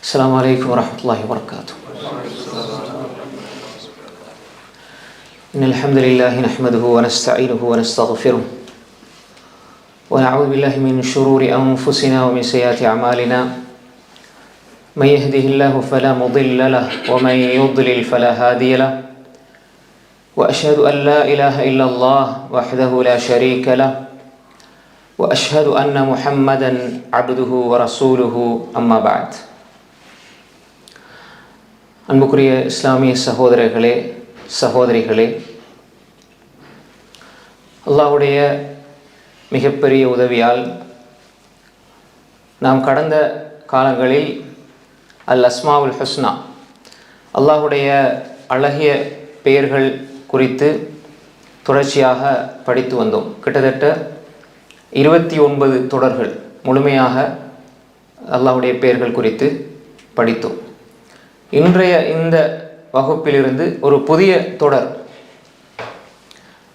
السلام عليكم ورحمة الله وبركاته. إن الحمد لله نحمده ونستعينه ونستغفره ونعوذ بالله من شرور أنفسنا ومن سيئات أعمالنا. من يهده الله فلا مضل له ومن يضلل فلا هادي له. وأشهد أن لا إله إلا الله وحده لا شريك له. وأشهد أن محمدا عبده ورسوله أما بعد. அன்புக்குரிய இஸ்லாமிய சகோதரர்களே சகோதரிகளே, அல்லாஹ்வுடைய மிகப்பெரிய உதவியால் நாம் கடந்த காலங்களில் அல் அஸ்மாவுல் ஹுஸ்னா, அல்லாஹ்வுடைய அழகிய பெயர்கள் குறித்து தொடர்ச்சியாக படித்து வந்தோம். கிட்டத்தட்ட 29 தொடர்கள் முழுமையாக அல்லாஹ்வுடைய பெயர்கள் குறித்து படித்தோம். இன்றைய இந்த வகுப்பிலிருந்து ஒரு புதிய தொடர்,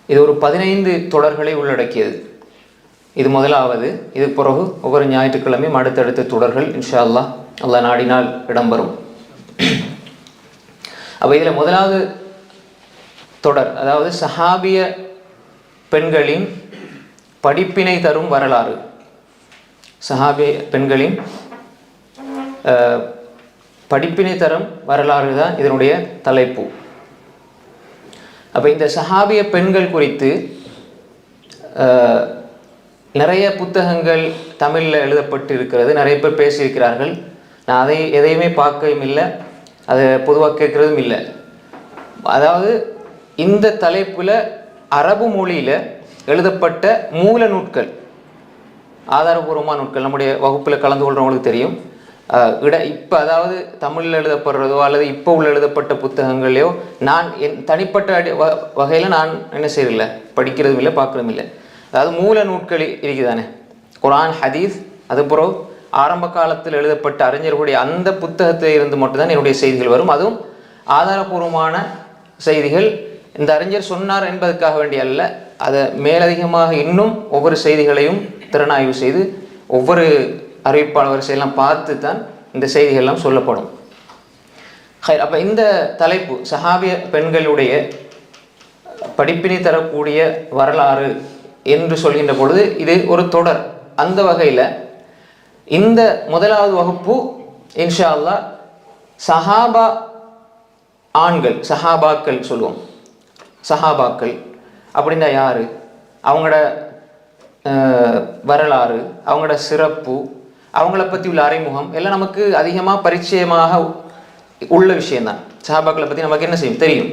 இது ஒரு 15 தொடர்களை உள்ளடக்கியது. இது முதலாவது. இது பிறகு ஒவ்வொரு ஞாயிற்றுக்கிழமையும் அடுத்தடுத்த தொடர்கள் இன்ஷா அல்லாஹ் அல்லாஹ் நாடினால் இடம்பெறும். அப்போ இதில் முதலாவது தொடர், அதாவது சஹாபிய பெண்களின் படிப்பினை தரும் வரலாறு. சஹாபிய பெண்களின் படிப்பினை தரும் வரலாறு தான் இதனுடைய தலைப்பு. அப்போ இந்த சஹாபிய பெண்கள் குறித்து நிறைய புத்தகங்கள் தமிழில் எழுதப்பட்டு இருக்கிறது. நிறைய பேர் பேசியிருக்கிறார்கள். நான் அதை எதையுமே பார்க்கவும் இல்லை, அதை பொதுவாக கேட்குறதும் இல்லை. அதாவது இந்த தலைப்பில் அரபு மொழியில் எழுதப்பட்ட மூல நூட்கள், ஆதாரபூர்வமான நூட்கள் நம்முடைய வகுப்பில் கலந்து கொள்கிறவங்களுக்கு தெரியும். இப்போ அதாவது தமிழில் எழுதப்படுறதோ அல்லது இப்போ உள்ள எழுதப்பட்ட புத்தகங்களையோ நான் என் தனிப்பட்ட வகையில் நான் என்ன செய்யறதில்லை, படிக்கிறதும் இல்லை, பார்க்குறதும் இல்லை. அதாவது மூல நூட்கள் இருக்குதானே, குர்ஆன், ஹதீஸ், அதுபுறம் ஆரம்ப காலத்தில் எழுதப்பட்ட அறிஞர்களுடைய அந்த புத்தகத்தில் இருந்து மட்டும்தான் என்னுடைய செய்திகள் வரும். அதுவும் ஆதாரபூர்வமான செய்திகள். இந்த அறிஞர் சொன்னார் என்பதற்காக வேண்டிய அல்ல, அதை மேலதிகமாக இன்னும் ஒவ்வொரு செய்திகளையும் திறனாய்வு செய்து ஒவ்வொரு அறிவிப்பாளர் வரிசையெல்லாம் பார்த்து தான் இந்த செய்திகள்லாம் சொல்லப்படும். அப்போ இந்த தலைப்பு சஹாபிய பெண்களுடைய படிப்பினை தரக்கூடிய வரலாறு என்று சொல்கின்ற பொழுது இது ஒரு தொடர். அந்த வகையில் இந்த முதலாவது வகுப்பு இன்ஷா அல்லாஹ் சஹாபா ஆண்கள், சஹாபாக்கள் சொல்லுவோம். சஹாபாக்கள் அப்படின்னா யாரு, அவங்களோட வரலாறு, அவங்களோட சிறப்பு, அவங்கள பற்றி உள்ள அறிமுகம் எல்லாம் நமக்கு அதிகமாக பரிச்சயமாக உள்ள விஷயம்தான். சஹாபாக்களை பற்றி நமக்கு என்ன செய்யும் தெரியும்.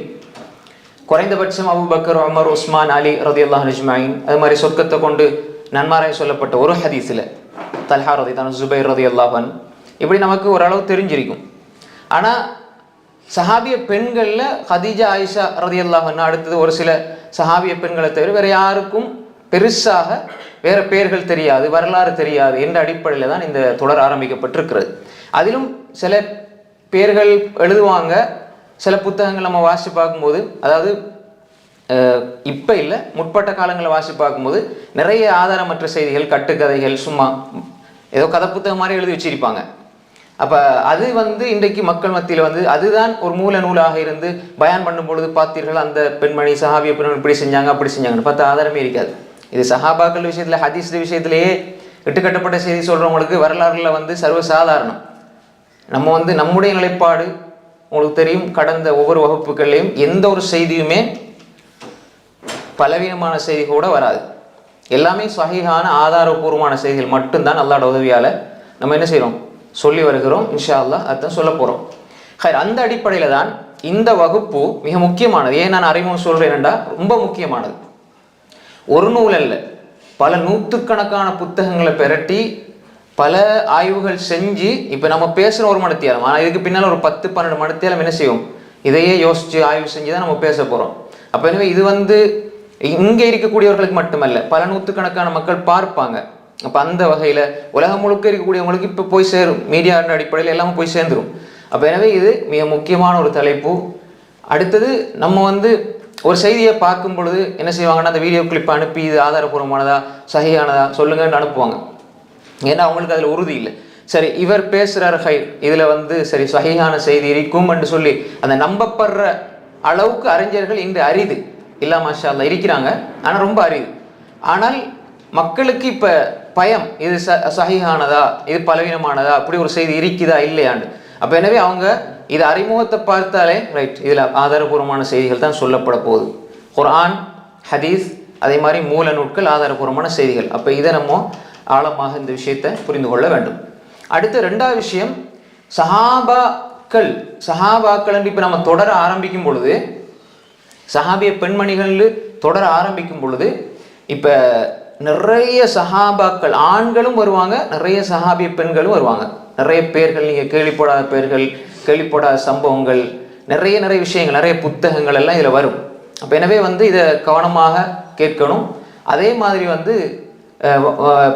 குறைந்தபட்சம் அபூபக்கர், உமர், உஸ்மான், அலி ரலியல்லாஹு அஜ்மஈன், அது மாதிரி சொர்க்கத்தை கொண்டு நன்மாராய் சொல்லப்பட்ட ஒரு ஹதீஸில் தல்ஹா ரலியல்லாஹு அன்ஹு, ஜுபைர் ரலியல்லாஹு அன்ஹு, இப்படி நமக்கு ஓரளவு தெரிஞ்சிருக்கும். ஆனால் சஹாபிய பெண்களில் ஹதீஜா, ஆயிஷா ரலியல்லாஹு அன்ஹா, அடுத்தது ஒரு சில சஹாபிய பெண்களை தவிர வேறு யாருக்கும் பெருசாக வேறு பெயர்கள் தெரியாது, வரலாறு தெரியாது என்ற அடிப்படையில் தான் இந்த தொடர் ஆரம்பிக்கப்பட்டிருக்கிறது. அதிலும் சில பெயர்கள் எழுதுவாங்க. சில புத்தகங்கள் நம்ம வாசித்து பார்க்கும்போது, அதாவது இப்போ இல்லை, முற்பட்ட காலங்களில் வாசித்து பார்க்கும்போது நிறைய ஆதாரமற்ற செய்திகள், கட்டுக்கதைகள், சும்மா ஏதோ கதை புத்தகம் மாதிரி எழுதி வச்சிருப்பாங்க. அப்போ அது இன்றைக்கு மக்கள் மத்தியில் அதுதான் ஒரு மூல நூலாக இருந்து பயான் பண்ணும் பொழுது பார்த்தீர்கள் அந்த பெண்மணி சஹாபிய பெண்மணி இப்படி செஞ்சாங்க அப்படி செஞ்சாங்கன்னு பார்த்தா ஆதாரமே இருக்காது. இது சஹாபாக்கள் விஷயத்தில், ஹதீஸ் விஷயத்திலேயே இட்டுக்கட்டப்பட்ட செய்தி சொல்கிறவங்களுக்கு வரலாறுல சர்வசாதாரணம். நம்ம நம்முடைய நிலைப்பாடு உங்களுக்கு தெரியும். கடந்த ஒவ்வொரு வகுப்புகள்லையும் எந்த ஒரு செய்தியுமே பலவீனமான செய்தி கூட வராது. எல்லாமே சஹீஹான ஆதாரபூர்வமான செய்திகள் மட்டும்தான் அல்லாஹ்வுடைய உதவியால் நம்ம என்ன செய்கிறோம், சொல்லி வருகிறோம். இன்ஷா அல்லாஹ் அதான் சொல்ல போகிறோம். அந்த அடிப்படையில் தான் இந்த வகுப்பு மிக முக்கியமானது. ஏன் நான் அறிமுகம் சொல்கிறேன்டா, ரொம்ப முக்கியமானது. ஒரு நூல் அல்ல, பல நூற்றுக்கணக்கான புத்தகங்களை பெரட்டி பல ஆய்வுகள் செஞ்சு இப்போ நம்ம பேசுகிற ஒரு மணித்தியாலம், ஆனால் இதுக்கு பின்னால் ஒரு 10-12 மணித்தியாலம் என்ன செய்யும், இதையே யோசித்து ஆய்வு செஞ்சு தான் நம்ம பேச போகிறோம். அப்போ எனவே இது இங்கே இருக்கக்கூடியவர்களுக்கு மட்டுமல்ல, பல நூற்றுக்கணக்கான மக்கள் பார்ப்பாங்க. அப்போ அந்த வகையில் உலகம் முழுக்க இருக்கக்கூடியவங்களுக்கு இப்போ போய் சேரும், மீடியா அடிப்படையில் எல்லாமே போய் சேர்ந்துடும். அப்போ எனவே இது மிக முக்கியமான ஒரு தலைப்பு. அடுத்தது நம்ம ஒரு செய்தியை பார்க்கும் பொழுது என்ன செய்வாங்கன்னா, அந்த வீடியோ கிளிப் அனுப்பி இது ஆதாரபூர்வமானதா சஹீஹானதா சொல்லுங்கன்னு அனுப்புவாங்க. ஏன்னா அவங்களுக்கு அதில் உறுதி இல்லை. சரி இவர் பேசுகிறார் இதில் வந்து சரி சஹீஹான செய்தி இருக்கும் என்று சொல்லி அந்த நம்பப்படுற அளவுக்கு அறிஞர்கள் இன்று அரிது இல்லா மாஷா அல்லாஹ் இருக்கிறாங்க, ஆனால் ரொம்ப அரிது. ஆனால் மக்களுக்கு இப்போ பயம், இது சஹீஹானதா இது பலவீனமானதா, அப்படி ஒரு செய்தி இருக்குதா இல்லையாண்டு. அப்போ எனவே அவங்க இது அறிமுகத்தை பார்த்தாலே ரைட் இதில் ஆதாரபூர்வமான செய்திகள் தான் சொல்லப்பட போகுது. குர்ஆன், ஹதீஸ், அதே மாதிரி மூல நூட்கள், ஆதாரபூர்வமான செய்திகள். அப்போ இதை நம்ம ஆழமாக இந்த விஷயத்தை புரிந்து கொள்ள வேண்டும். அடுத்த ரெண்டாவது விஷயம், சஹாபாக்கள் என்று இப்போ நம்ம தொடர ஆரம்பிக்கும் பொழுது, சஹாபிய பெண்மணிகள் தொடர ஆரம்பிக்கும் பொழுது இப்போ நிறைய சஹாபாக்கள் ஆண்களும் வருவாங்க, நிறைய சஹாபிய பெண்களும் வருவாங்க. நிறைய பேர்கள், நீங்கள் கேள்விப்படாத பேர்கள், கேள்விப்படாத சம்பவங்கள், நிறைய விஷயங்கள், நிறைய புத்தகங்கள் எல்லாம் இதில் வரும். அப்போ எனவே வந்து இதை கவனமாக கேட்கணும். அதே மாதிரி வந்து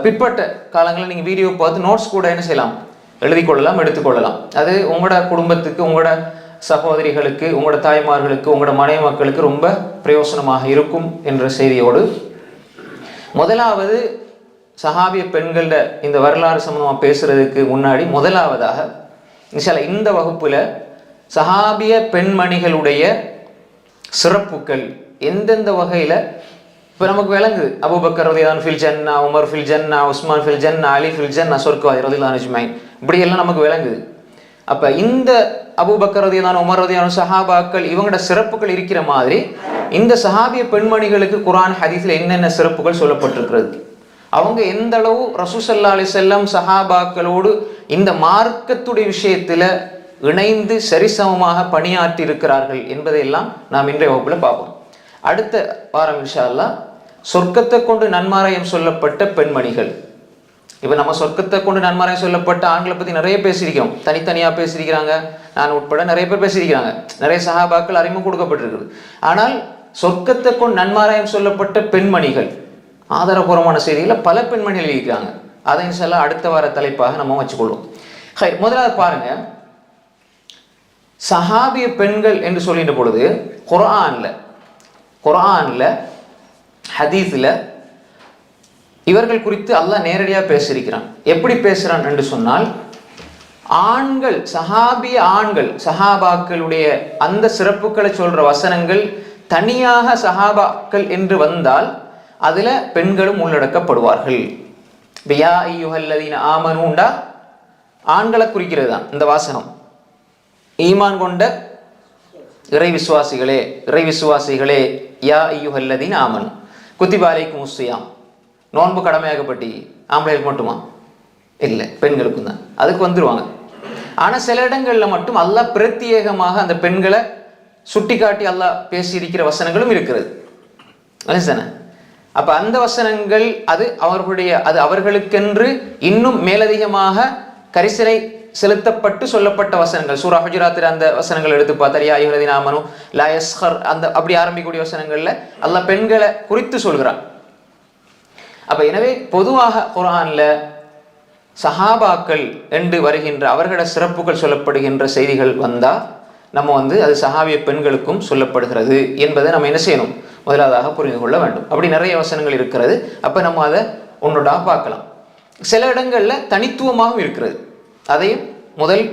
பிற்பட்ட காலங்களில் நீங்கள் வீடியோ பார்த்து நோட்ஸ் கூட என்ன செய்யலாம், எழுதி கொள்ளலாம், எடுத்துக்கொள்ளலாம். அது உங்களோட குடும்பத்துக்கு, உங்களோட சகோதரிகளுக்கு, உங்களோட தாய்மார்களுக்கு, உங்களோட மனைவி மக்களுக்கு ரொம்ப பிரயோசனமாக இருக்கும் என்ற செய்தியோடு, முதலாவது சஹாபிய பெண்கள இந்த வரலாறு சம்பந்தமாக பேசுறதுக்கு முன்னாடி முதலாவதாக இன்ஷால்லா இந்த வகுப்புல சஹாபிய பெண்மணிகளுடைய சிறப்புகள் எந்தெந்த வகையில் இப்போ நமக்கு விளங்குது. அபூபக்கர் ரலியல்லாஹு ஃபில் ஜன்னா, உமர் ஃபில் ஜன்னா, உஸ்மான் ஃபில் ஜன்னா, அலி ஃபில் ஜன்னா, சொர்க்கவாதி ரலியல்லாஹு அஜ்மைன், இப்படியெல்லாம் நமக்கு விளங்குது. அப்போ இந்த அபூபக்கர் ரலியல்லாஹு, உமர் ரலியல்லாஹு, சஹாபாக்கள் இவங்களோட சிறப்புகள் இருக்கிற மாதிரி இந்த சஹாபிய பெண்மணிகளுக்கு குர்ஆன் ஹதீஸில் என்னென்ன சிறப்புகள் சொல்லப்பட்டிருக்கிறது, அவங்க எந்த அளவு ரசூல் ஸல்லல்லாஹு அலைஹி வஸல்லம் சஹாபாக்களோடு இந்த மார்க்கத்துடைய விஷயத்தில் இணைந்து சரிசமமாக பணியாற்றி இருக்கிறார்கள் என்பதையெல்லாம் நாம் இன்றைய வகுப்பில் பார்ப்போம். அடுத்த வாரம் இன்ஷா அல்லாஹ் சொர்க்கத்தை கொண்டு நன்மாராயம் சொல்லப்பட்ட பெண்மணிகள். இப்போ நம்ம சொர்க்கத்தை கொண்டு நன்மாராயம் சொல்லப்பட்ட ஆண்களை பற்றி நிறைய பேசியிருக்கிறோம், தனித்தனியாக பேசியிருக்கிறாங்க, நான் உட்பட நிறைய பேர் பேசியிருக்கிறாங்க, நிறைய சஹாபாக்கள் அறிமுகம் கொடுக்கப்பட்டிருக்குது. ஆனால் சொர்க்கத்தை கொண்டு நன்மாராயம் சொல்லப்பட்ட பெண்மணிகள், ஆதாரபூர்வமான செய்திகளை பல பெண்மணிகள் இருக்கிறாங்க. அதை இன்ஷா அல்லாஹ் அடுத்த வார தலைப்பாக நம்ம வச்சுக்கொள்வோம். முதலாவது பாருங்க, சஹாபிய பெண்கள் என்று சொல்லிட்ட பொழுது குர்ஆன்ல ஹதீஸ்ல இவர்கள் குறித்து அல்லாஹ் நேரடியாக பேசியிருக்கிறான். எப்படி பேசுறான் என்று சொன்னால், ஆண்கள், சஹாபிய ஆண்கள், சஹாபாக்களுடைய அந்த சிறப்புகளை சொல்ற வசனங்கள் தனியாக சஹாபாக்கள் என்று வந்தால் அதுல பெண்களும் உள்ளடக்கப்படுவார்கள். யா அய்யுஹல்லதீன ஆமனூண்டா ஆண்களை குறிக்கிறது தான் இந்த வாசகம். ஈமான் கொண்ட இறை விசுவாசிகளே யா அய்யுஹல்லதீன ஆமனு குத்திப அலைக்குமுஸ் ஸியாம், நோன்பு கடமையாகப்பட்டி. ஆம்பளைகளுக்கு மட்டுமா? இல்லை, பெண்களுக்கும் தான். அதுக்கு வந்துருவாங்க. ஆனால் சில இடங்களில் மட்டும் அல்லாஹ் பிரத்யேகமாக அந்த பெண்களை சுட்டி காட்டி அல்லாஹ் பேசியிருக்கிற வசனங்களும் இருக்கிறது. அப்போ அந்த வசனங்கள் அது அவர்களுக்கென்று இன்னும் மேலதிகமாக கரிசனை செலுத்தப்பட்டு சொல்லப்பட்ட வசனங்கள். சூரா ஹுஜராத்தில் அந்த வசனங்கள் எடுத்து பார்த்தால் யா அய்யுஹல்லதீன ஆமனு லா யஸ்ஹர், அந்த அப்படி ஆரம்பிக்கக்கூடிய வசனங்கள்ல அல்லாஹ் பெண்களை குறித்து சொல்கிறான். அப்போ எனவே பொதுவாக குர்ஆன்ல சஹாபாக்கள் என்று வருகின்ற அவர்களோட சிறப்புகள் சொல்லப்படுகின்ற செய்திகள் வந்தால் நம்ம வந்து அது சஹாபிய பெண்களுக்கும் சொல்லப்படுகிறது என்பதை நம்ம என்ன செய்யணும், முதலாவதாக புரிந்து கொள்ள வேண்டும். அப்படி நிறைய வசனங்கள் இருக்கிறது. அப்போ நம்ம அதை ஒன்றோடா பார்க்கலாம். சில இடங்களில் தனித்துவமாகவும் இருக்கிறது. அதையும் முதல்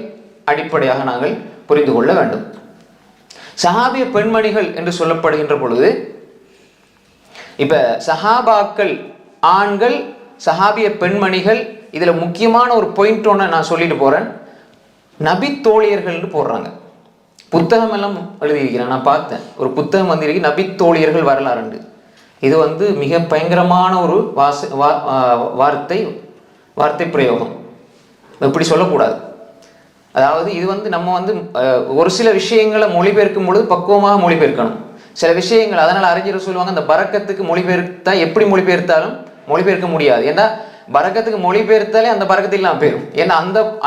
அடிப்படையாக நாங்கள் புரிந்து கொள்ள வேண்டும். சஹாபிய பெண்மணிகள் என்று சொல்லப்படுகின்ற பொழுது இப்போ சஹாபாக்கள் ஆண்கள், சஹாபிய பெண்மணிகள், இதில் முக்கியமான ஒரு பாயிண்ட் ஒன்று நான் சொல்லிட்டு போகிறேன். நபி தோழியர்கள்னு போடுறாங்க. புத்தகம் எல்லாம் எழுதியிருக்கிறேன், நான் பார்த்தேன். ஒரு புத்தகம் வந்திருக்கு, நபி தோழியர்கள் வரலாறுண்டு. இது வந்து மிக பயங்கரமான ஒரு வார்த்தை பிரயோகம். இப்படி சொல்லக்கூடாது. அதாவது இது வந்து நம்ம வந்து ஒரு சில விஷயங்களை மொழிபெயர்க்கும் பொழுது பக்குவமாக மொழிபெயர்க்கணும். சில விஷயங்கள் அதனால் அறிஞர் சொல்லுவாங்க, அந்த பரக்கத்துக்கு மொழிபெயர்த்தா எப்படி மொழிபெயர்த்தாலும் மொழிபெயர்க்க முடியாது. ஏன்னா பரக்கத்துக்கு மொழிபெயர்த்தாலே அந்த பரக்கத்தில் இல்லாமல் போயிடும். ஏன்னா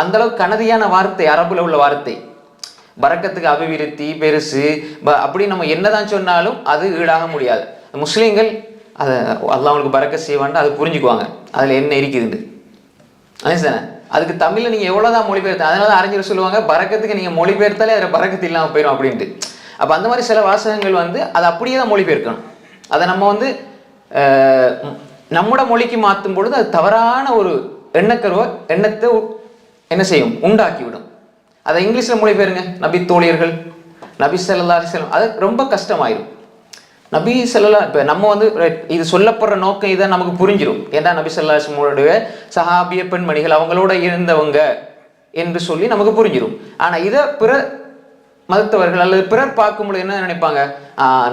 அந்த அளவுக்கு கனதியான வார்த்தை, அரபுல உள்ள வார்த்தை. பரக்கத்துக்கு அபிவிருத்தி பெருசு அப்படி நம்ம என்னதான் சொன்னாலும் அது ஈடாக முடியாது. முஸ்லீம்கள் அதை அல்லாஹ் அவங்களுக்கு பரக்க செய்வான்ட்டு அது புரிஞ்சுக்குவாங்க, அதில் என்ன இருக்குதுன்னு. அதுதானே, அதுக்கு தமிழில் நீங்கள் எவ்வளோதான் மொழிபெயர்த்த, அதனால தான் அறிஞர் சொல்லுவாங்க பரக்கத்துக்கு நீங்கள் மொழிபெயர்த்தாலே அதில் பரக்கத்து இல்லாமல் போயிடும் அப்படின்ட்டு. அப்போ அந்த மாதிரி சில வாசகங்கள் வந்து அதை அப்படியே தான் மொழிபெயர்க்கணும். அதை நம்ம வந்து நம்முடைய மொழிக்கு மாற்றும் பொழுது அது தவறான ஒரு எண்ணத்தை என்ன செய்யும்? உண்டாக்கிவிடும். அதை இங்கிலீஷ்ல மொழிபெயருங்க, நபி தோழியர்கள், நபி ஸல்லல்லாஹு அலைஹி வஸல்லம். அது ரொம்ப கஷ்டமாயிரும். நபி ஸல்லல்லாஹு, இப்போ நம்ம வந்து இது சொல்லப்படுற நோக்கம் இதை நமக்கு புரிஞ்சிடும். ஏன்னா நபி ஸல்லல்லாஹு அலைஹி வஸல்லமுடைய சஹாபிய பெண்மணிகள் அவங்களோட இருந்தவங்க என்று சொல்லி நமக்கு புரிஞ்சிடும். ஆனா இதை பிற மதத்தவர்கள் அல்லது பிறர் பார்க்கும்போது என்ன நினைப்பாங்க?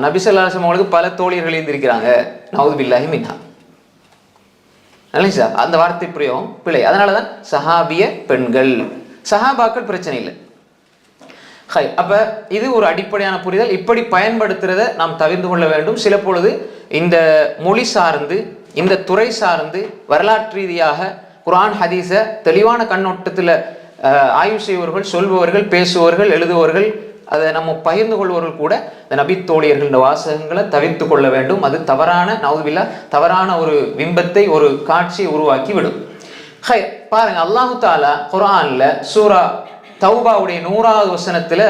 நபி ஸல்லல்லாஹு அலைஹி வஸல்லம் அவங்களுக்கு பல தோழியர்கள் இருந்திருக்கிறாங்க, நவுது பில்லாஹி மின்ஹா. இல்லைங்க சார், அந்த வார்த்தை பிரயோகம் பிழை. அதனாலதான் சஹாபிய பெண்கள், சஹாபாக்கள் பிரச்சனை இல்லை. அப்ப இது ஒரு அடிப்படையான புரிதல். இப்படி பயன்படுத்துறதை நாம் தவிர்த்து கொள்ள வேண்டும். சில பொழுது இந்த மொழி சார்ந்து, இந்த துறை சார்ந்து, வரலாற்று ரீதியாக குர்ஆன் ஹதீஸ தெளிவான கண்ணோட்டத்தில் ஆய்வு செய்பவர்கள், சொல்பவர்கள், பேசுபவர்கள், எழுதுபவர்கள், அதை நம்ம பகிர்ந்து கொள்வர்கள் கூட இந்த நபி தோழியர்கள் இந்த வாசகங்களை தவிர்த்து கொள்ள வேண்டும். அது தவறான, நவுதுபில்லா, தவறான ஒரு பிம்பத்தை, ஒரு காட்சியை உருவாக்கி விடும். பாருங்க, அல்லாஹு தாலா குர்ஆன்ல சூரா தௌபாவுடைய 100வது வசனத்துல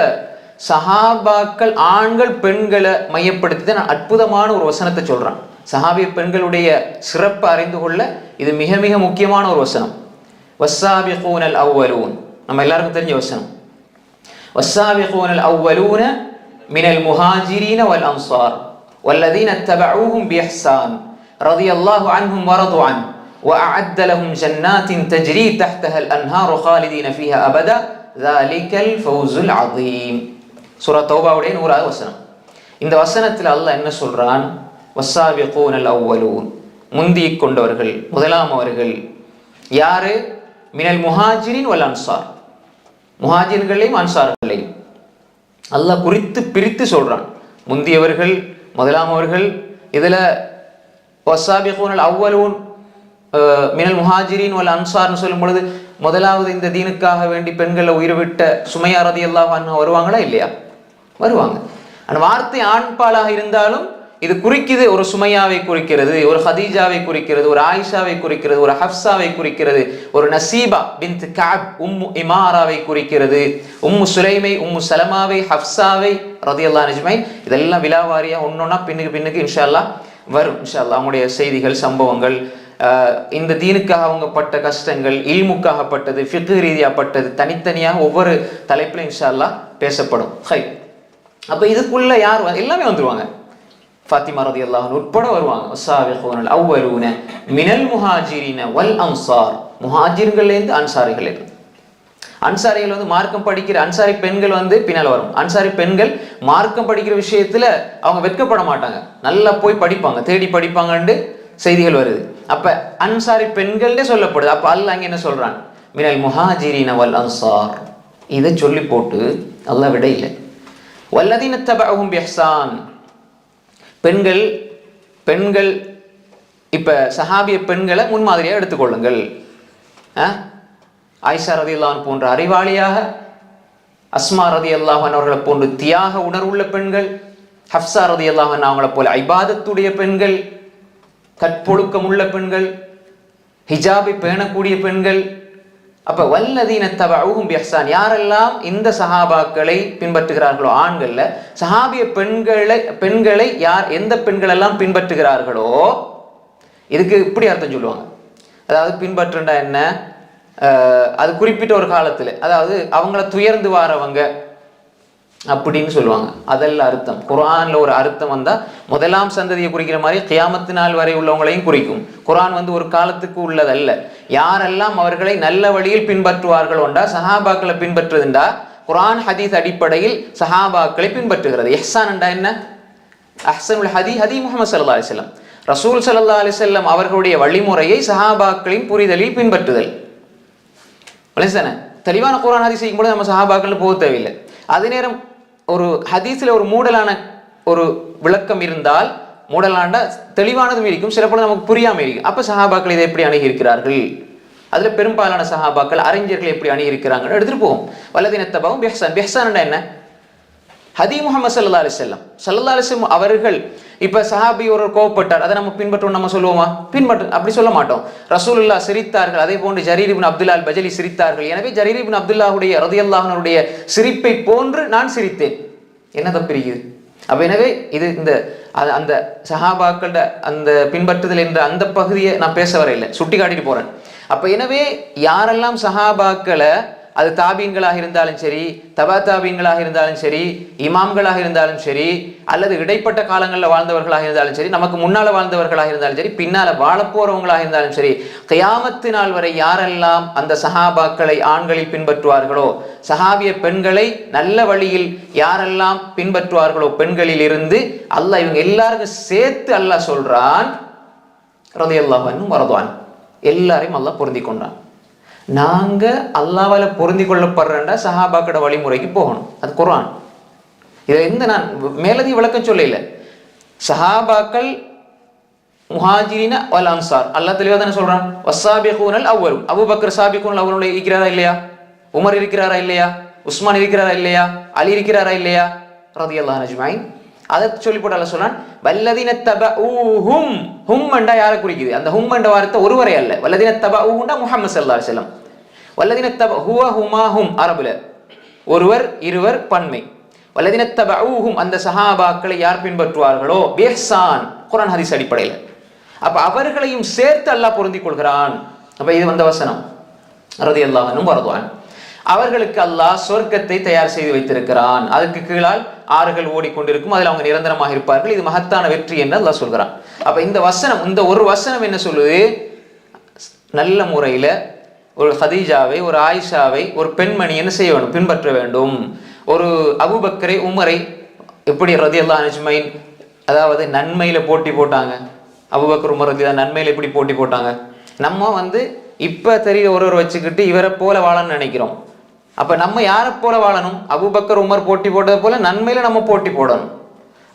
சஹாபாக்கள் ஆண்கள் பெண்களை மையப்படுத்தி அற்புதமான ஒரு வசனத்தை சொல்றான். சஹாபிய பெண்களுடைய சிறப்பு அறிந்து கொள்ள இது மிக மிக முக்கியமான ஒரு வசனம். வஸ்ஸாபிகூனல் அவ்வலூன், நம்ம எல்லாருக்கும் தெரிஞ்ச வசனம். வஸ்ஸாபிகூனல் அவ்வலூன மினல் முஹாஜிரீன வல் அன்சார் வல்லதீன தபஊஹும் பிஇஹ்சான் ரலியல்லாஹு அன்ஹும் வரது அன் وأعد لهم جنات تجري تحتها الأنهار خالدين فيها أبدا ذلك الفوز العظيم. சூரா தௌபாவுடைய 100வது வசனம். இந்த வசனத்தில் அல்லாஹ் என்ன சொல்றான்? வஸ்ஸாபிகூனல் அவ்வலூன், முந்திக் கொண்டவர்கள், முதலாம் அவர்கள் யாரு? மினல் முஹாஜிரின் வல் அன்சார், முஹாஜிர்களையும் அன்சார்களையும் அல்லாஹ் குறித்து பிரித்து சொல்றான். முந்தியவர்கள், முதலாம் அவர்கள். இதுல வஸ்ஸாபிகூனல் அவ்வலூன் மினல் முஹாஜிரின் வல் அன்சார்னு சொல்லும் பொழுது முதலாவது இந்த தீனுக்காக வேண்டி பெண்களை உயிர்விட்ட சுமையா ரலியல்லாஹு அன்ஹா வருவாங்களா? இல்லையா? வருவாங்க. அந்த வார்த்தை ஆண்பாலாக இருந்தாலும் இது குறிக்குது. ஒரு சுமையாவை குறிக்கிறது, ஒரு ஹதீஜாவை குறிக்கிறது, ஒரு ஆயிஷாவை குறிக்கிறது, ஒரு ஹப்சாவை குறிக்கிறது, ஒரு நசீபா பின்த் கஅப் உம்மு இமாராவை குறிக்கிறது, உம்மு சுலைமை, உம்மு சலமாவை, ஹப்சாவை ரலியல்லாஹு அன்ஹுமை. இதெல்லாம் விலாவாரியா ஒன்னொன்னா பின்னுக்கு இன்ஷா அல்லாஹ் வரும். இன்ஷா அல்லாஹ் அவங்களுடைய செய்திகள், சம்பவங்கள், இந்த தீனுக்காக அவங்க பட்ட கஷ்டங்கள், இல்முக்காக பட்டது, ஃபிக்ஹ் ரீதியாக பட்டது, தனித்தனியாக ஒவ்வொரு தலைப்பிலும் இன்ஷா அல்லாஹ் பேசப்படும். அப்ப இதுக்குள்ள யார் எல்லாமே வந்துருவாங்க. ஃபாத்திமா ரலியல்லாஹு அன்ஹா உட்பட வருவாங்க. வஸ்ஸாபிகூனல் அவ்வலூன மினல் முஹாஜிரின வல் அன்சார், முஹாஜிர்கள்லேருந்து அன்சாரிகள். அன்சாரிகள் வந்து மார்க்கம் படிக்கிற அன்சாரி பெண்கள் வந்து பின்னால் வரும். அன்சாரி பெண்கள் மார்க்கம் படிக்கிற விஷயத்துல அவங்க வெட்கப்பட மாட்டாங்க, நல்லா போய் படிப்பாங்க, தேடி படிப்பாங்கன்னு செய்திகள் வருது. அப்ப அன்சாரி பெண்கள்னே சொல்லப்படுது. அப்ப அல்லாஹ் அங்க என்ன சொல்றான்? மினல் முஹாஜிரின வல் அன்சார். இதை சொல்லி போட்டு அல்லாஹ் விட இல்லை. வல்லதீன தபஊஹும் பிஇஹ்சான், பெண்கள் இப்ப சஹாபிய பெண்களை முன்மாதிரியா எடுத்துக்கொள்ளுங்கள். ஆயிஷா ரலியல்லாஹு அன்ஹா போன்ற அறிவாளியாக, அஸ்மா ரலியல்லாஹு அன்ஹா அவர்களை போன்று தியாக உணர்வுள்ள பெண்கள், ஹப்ஸா ரலியல்லாஹு அன்ஹா அவங்களை போல இபாதத்துடைய பெண்கள், கற்பொழுக்கம் உள்ள பெண்கள், ஹிஜாபை பேணக்கூடிய பெண்கள். அப்ப வல்லதீன தபஊஹும் பிஇஹ்சான், யாரெல்லாம் இந்த சஹாபாக்களை பின்பற்றுகிறார்களோ, ஆண்கள்ல சஹாபிய பெண்களை யார், எந்த பெண்கள் எல்லாம் பின்பற்றுகிறார்களோ, இதுக்கு இப்படி அர்த்தம் சொல்லுவாங்க. அதாவது பின்பற்றுண்டா என்ன? அது குறிப்பிட்ட ஒரு காலத்துல, அதாவது அவங்கள துயர்ந்து வாரவங்க அப்படின்னு சொல்லுவாங்க. அதெல்லாம் அர்த்தம். குர்ஆன்ல ஒரு அர்த்தம் வந்தா முதலாம் சந்ததியை குறிக்கிற மாதிரி கியாமத்து நாள் வரை உள்ளவங்களையும் குறிக்கும். குர்ஆன் வந்து ஒரு காலத்துக்கு உள்ளதல்ல. யாரெல்லாம் அவர்களை நல்ல வழியில் பின்பற்றுவார்கள் ஒன்றா சஹாபாக்களை பின்பற்றுதுண்டா குர்ஆன் ஹதீஸ் அடிப்படையில் சஹாபாக்களை பின்பற்றுகிறது. இஹ்சான் என்றா என்ன? அஹ்சனுல் ஹதி முஹம்மது ஸல்லல்லாஹு அலைஹி வஸல்லம், ரசூல் ஸல்லல்லாஹு அலைஹி வஸல்லம் அவர்களுடைய வழிமுறையை சஹாபாக்களின் புரிதலில் பின்பற்றுதல். தெளிவான குர்ஆன் ஹதீஸ் செய்யும்போது நம்ம சஹாபாக்கள் போக தேவையில்லை. அதே நேரம் ஒரு ஹதீஸ்ல ஒரு மூடலான ஒரு விளக்கம் இருந்தால், மூடலாண்டா தெளிவானதும் இருக்கும், சில போல நமக்கு புரியாம இருக்கும். அப்ப சஹாபாக்கள் இதை எப்படி அணுகி இருக்கிறார்கள், அதுல பெரும்பாலான சஹாபாக்கள் அறிஞர்கள் எப்படி அணுகி இருக்கிறாங்க எடுத்துட்டு போவோம். வல்லதீன தபஊஹும் பிஇஹ்சான். பிஇஹ்சான் என்ன? ஹதி முஹம்மது ஸல்லல்லாஹு அலைஹி வஸல்லம் அவர்கள் இப்ப சஹாபி ஒரு கோவப்பட்டார், அதை நம்ம பின்பற்றோம் நம்ம சொல்லுவோமா? அப்படி சொல்ல மாட்டோம். ரசூலுல்லாஹ் சிரித்தார்கள், அதே போன்று ஜரீர் இப்னு அப்துல்லா அல் பஜலி சிரித்தார்கள், எனவே ஜரீர் இப்னு அப்துல்லாஹுடைய ரலியல்லாஹு அன்ஹுடைய சிரிப்பை போன்று நான் சிரித்தேன். என்ன தப்பிருக்குது? அப்ப எனவே இது இந்த அந்த சஹாபாக்களோட அந்த பின்பற்றுதல் என்ற அந்த பகுதியை நான் பேச வரையில்லை, சுட்டி காட்டிட்டு போறேன். அப்ப எனவே யாரெல்லாம் சஹாபாக்களை, அது தாபீன்களாக இருந்தாலும் சரி, தபா தாபீன்களாக இருந்தாலும் சரி, இமாம்களாக இருந்தாலும் சரி, அல்லது இடைப்பட்ட காலங்களில் வாழ்ந்தவர்களாக இருந்தாலும் சரி, நமக்கு முன்னால வாழ்ந்தவர்களாக இருந்தாலும் சரி, பின்னால வாழப்போறவங்களாக இருந்தாலும் சரி, கியாமத்து நாள் வரை யாரெல்லாம் அந்த சஹாபாக்களை ஆண்களில் பின்பற்றுவார்களோ, சஹாபிய பெண்களை நல்ல வழியில் யாரெல்லாம் பின்பற்றுவார்களோ பெண்களில் இருந்து, அல்லாஹ் இவங்க எல்லாருக்கும் சேர்த்து அல்லாஹ் சொல்றான், ரலியல்லாஹு அன்ஹும் வரதுவான், எல்லாரையும் அல்லாஹ் பொருந்தி கொண்டான். நாங்க அல்லாஹ்வால பொருந்தி கொள்ளப்படுறா சஹாபாக்கோட வழிமுறைக்கு போகணும். அது குர்ஆன். இதை நான் மேலதி விளக்கம் சொல்லல. சஹாபாக்கள் முஹாஜிரின வல் அன்சார் அல்லாஹ் தெளிவா தானே சொல்றான். வஸ்ஸாபிகூனல் அவ்வலும், அபூபக்கர் சாபிகூனல் அவ்வலுடைய இருக்கிறாரா இல்லையா? உமர் இருக்கிறாரா இல்லையா? உஸ்மான் இருக்கிறாரா இல்லையா? அலி இருக்கிறாரா இல்லையா? ரலியல்லாஹு அஜ்மஈன். அதை சொல்லி போட்டு அல்லாஹ் சொல்றான், வல்லதீன தபஊஹும். ஹும் என்றா யாரை குறிக்குது? அந்த ஹும் என்ற வார்த்தை ஒருவரை அல்ல. வல்லதீன தபஊஹுண்டா முஹம்மது ஸல்லல்லாஹு அலைஹி வஸல்லம். வல்லதீன தப ஹுவ ஹுமா ஹும் அரபுல ஒருவர் இருவர் பன்மை. வல்லதீன தபஊஹும் அந்த சஹாபாக்களை யார் பின்பற்றுவார்களோ பிஹ்சான், குர்ஆன் ஹதீஸ் அடிப்படையில். அப்ப அவர்களையும் சேர்த்து அல்லாஹ் பொருந்திக் கொள்கிறான். அப்ப இது வந்த வசனம் ரலியல்லாஹு அன்ஹும் வரதுவான். அவர்களுக்கு அல்லாஹ் சொர்க்கத்தை தயார் செய்து வைத்திருக்கிறான். அதுக்கு கீழால் ஆறுகள் ஓடிக்கொண்டிருக்கும், அதில் அவங்க நிரந்தரமாக இருப்பார்கள். இது மகத்தான வெற்றி என்று அல்லாஹ் சொல்கிறான். அப்ப இந்த வசனம், இந்த ஒரு வசனம் என்ன சொல்லுது? நல்ல முறையில ஒரு ஹதீஜாவை, ஒரு ஆயிஷாவை, ஒரு பெண்மணி என்ன செய்ய வேண்டும்? பின்பற்ற வேண்டும். ஒரு அபூபக்கரை, உமரை எப்படி ரலியல்லாஹு அஜ்மஈன் அதாவது நன்மையில போட்டி போட்டாங்க. அபூபக்கர் உமர் ரலியல்லாஹு நன்மையில எப்படி போட்டி போட்டாங்க? நம்ம இப்ப தெரிய ஒருவர் வச்சுக்கிட்டு இவரை போல வாழணும்னு நினைக்கிறோம். அப்ப நம்ம யாரை போல வாழணும்? அபூபக்கர் உமர் போட்டி போட்டது போல நன்மையில நம்ம போட்டி போடணும்.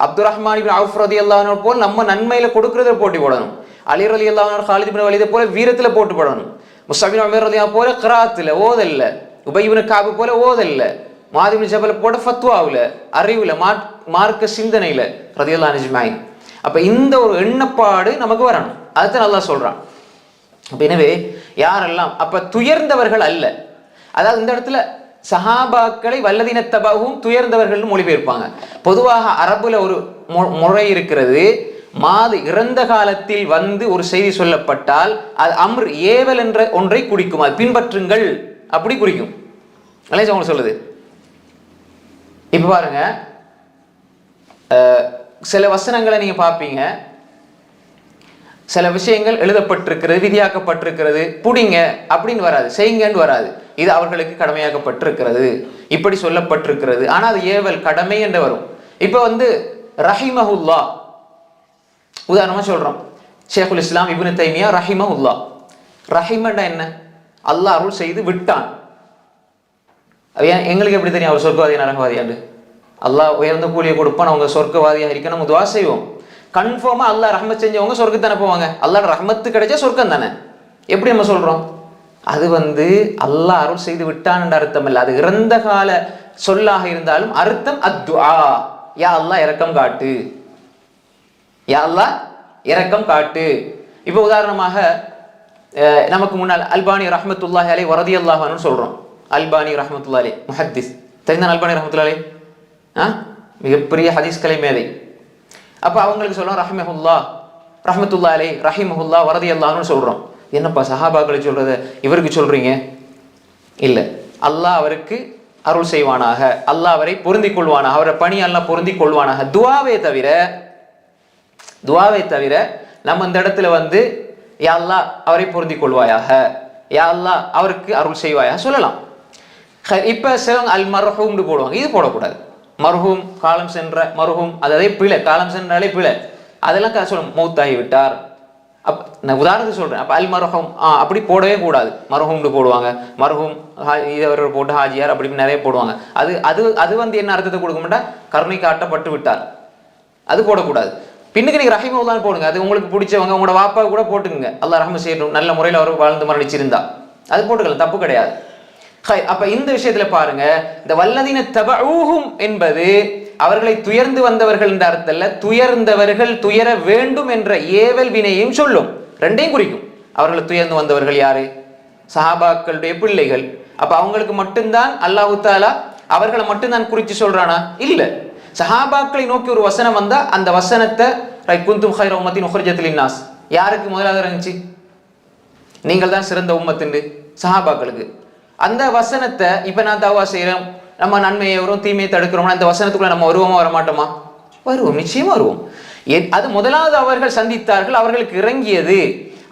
அப்துல் ரஹ்மான் இப்னு அவுஃப் ரலியல்லாஹு அன்ஹு போல நம்ம நன்மையில கொடுக்கறத போட்டி போடணும். அலி ரலியல்லாஹு அன்ஹு, காலித் இப்னு வலீத் போல வீரத்துல போட்டி போடணும். முஸ்அப் இப்னு உமைர் ரலியல்லாஹு போல கிராத்துல ஓதல்ல, உபய் இப்னு கஅப் போல ஓதல்ல, முஆத் இப்னு ஜபல் போல ஃபத்வாவுல, அறிவுல, மார்க்க சிந்தனையில ரலியல்லாஹு அஜ்மஈன். அப்ப இந்த ஒரு எண்ணப்பாடு நமக்கு வரணும். அதுதான் அல்லாஹ் சொல்றான். அப்ப எனவே யாரெல்லாம் அப்ப துயர்ந்தவர்கள் அல்ல, அதாவது இந்த இடத்துல சஹாபாக்களை வல்லதீன தபஊஹும் துயர்ந்தவர்கள் மொழிபெயர்ப்பாங்க. பொதுவாக அரபுல ஒரு முறை இருக்கிறது. இறந்த காலத்தில் ஒரு செய்தி சொல்லப்பட்டால் அது அம்ர், ஏவல் என்ற ஒன்றை குறிக்கும். அது பின்பற்றுங்கள் அப்படி குறிக்கும். உங்களுக்கு சொல்லுது. இப்ப பாருங்க, சில வசனங்களை நீங்க பார்ப்பீங்க, சில விஷயங்கள் எழுதப்பட்டிருக்கிறது, விதியாக்கப்பட்டிருக்கிறது, புடிங்க அப்படின்னு வராது, செய்யுங்கன்னு வராது. இது அவர்களுக்கு கடமையாக்கப்பட்டிருக்கிறது, இப்படி சொல்லப்பட்டிருக்கிறது. ஆனா அது ஏவல், கடமை என்று வரும். இப்ப ரஹிமஹுல்லா உதாரணமா சொல்றோம். ஷேகுல் இஸ்லாம் இப்னு தைமியா ரஹிமஹுல்லா. ரஹிமண்டா என்ன? அல்லாஹ் அருள் செய்து விட்டான். எங்களுக்கு எப்படி தெரியும் அவர் சொர்க்கவாதி நரகவாதியாண்டு? அல்லாஹ் உயர்ந்த கூலியை கொடுப்பான், அவங்க சொர்க்கவாதியாக இருக்க நம்ம துவா செய்வோம். கன்ஃபார்மா அல்லாஹ் ரஹ்மத் செஞ்சவங்க சொர்க்கத்தானே போவாங்க. அல்லாஹ் ரஹ்மத்து கிடைச்சா சொர்க்கம் தானே. எப்படி நம்ம சொல்றோம்? அது அல்லாஹ் அருள் செய்து விட்டான் என்ற அர்த்தம் இல்லை. அது இறந்த கால சொல்லாக இருந்தாலும் அர்த்தம் அத்துஆ, யா அல்லாஹ் இரக்கம் காட்டு, யா அல்லாஹ் இரக்கம் காட்டு. இப்போ உதாரணமாக நமக்கு முன்னால் அல்பானி ரஹ்மத்துல்லாஹி அலைஹி ரலியல்லாஹு அன்ஹு சொல்றோம். அல்பானி ரஹ்மத்துல்லாஹி அலைஹி முஹத்திஸ், தெரியுதான் அல்பானி ரஹ்மத்துல்லாஹி அலைஹி? மிகப்பெரிய ஹதீஸ் கலை மேதை. அப்ப அவங்களுக்கு சொல்றோம் ரஹ்மஹுல்லா, ரஹ்மத்துல்லாஹி அலைஹி, ரஹிமஹுல்லா ரலியல்லாஹு அன்ஹு சொல்றோம். என்னப்பா சஹாபாக்களை சொல்றத இவருக்கு சொல்றீங்க? இல்ல, அல்லாஹ் அவருக்கு அருள் செய்வானாக, அல்லாஹ் அவரை பொருந்திக் கொள்வானாக, அவரை பணி அல்லாஹ் பொருந்திக் கொள்வானாக. துவாவை தவிர நம்ம இந்த இடத்துல யா அல்லாஹ் அவரை பொருந்திக் கொள்வாயாக, யா அல்லாஹ் அவருக்கு அருள் செய்வாயாக சொல்லலாம். இப்ப சிலவங்க அல் மர்ஹூம்னு போடுவாங்க. இது போடக்கூடாது. மர்ஹூம், காலம் சென்ற மர்ஹூம், அதே பிழை, காலம் சென்றாலே பிழை. அதெல்லாம் சொல்லணும், மௌத்தாகி விட்டார். நான் உதாரணத்துக்கு சொல்றேன். அப்ப அல் மர்ஹூம் அப்படி போடவே கூடாது. மர்ஹூம்னு போடுவாங்க, மர்ஹூம் இதை போட்டு ஹாஜியார் அப்படி நிறைய போடுவாங்க. அது அது அது என்ன அர்த்தத்தை கொடுக்க மாட்டா? கருணை காட்டப்பட்டு விட்டார், அது போடக்கூடாது. பின்னுக்கு நீங்க ரஹிமஹுல்லான்னு போடுங்க. அது உங்களுக்கு பிடிச்சவங்க, உங்களோட வாப்பா கூட போட்டுக்குங்க, அல்லாஹ் ரஹ்மத் செய்யணும், நல்ல முறையில் அவர் வாழ்ந்து மரணிச்சிருந்தா அது போட்டுக்கலாம், தப்பு கிடையாது. அப்ப இந்த விஷயத்துல பாருங்க, இந்த வல்லதீன தபஊஹும் என்பது அவர்களை துயர்ந்து வந்தவர்கள் என்ற அர்த்தம், துயர்ந்தவர்கள், துயர வேண்டும் என்ற ஏவல் வினையையும் சொல்லும், ரெண்டையும் குறிக்கும். அவர்களை துயர்ந்து வந்தவர்கள் யாரு? சஹாபாக்களுடைய பிள்ளைகள். அப்ப அவங்களுக்கு மட்டும்தான் அல்லாஹ் தஆலா அவர்களை மட்டும்தான் குறிச்சு சொல்றானா? இல்ல. சஹாபாக்களை நோக்கி ஒரு வசனம் வந்தா அந்த வசனத்தை குந்தும் கைர உம்மத்தின் உஹ்ரிஜத் லின்னாஸ் யாருக்கு முதலாக இருந்துச்சு? நீங்கள் தான் சிறந்த உம்மத்துண்டு சஹாபாக்களுக்கு. அந்த வசனத்தை இப்ப நான் தவா செய்யறோம், நம்ம நன்மையை வரும் தீமையை தடுக்கிறோம்னா அந்த வசனத்துக்குள்ள நம்ம வருவோமா வரமாட்டோமா? வருவோம், நிச்சயமா வருவோம். அது முதலாவது அவர்கள் சந்தித்தார்கள், அவர்களுக்கு இறங்கியது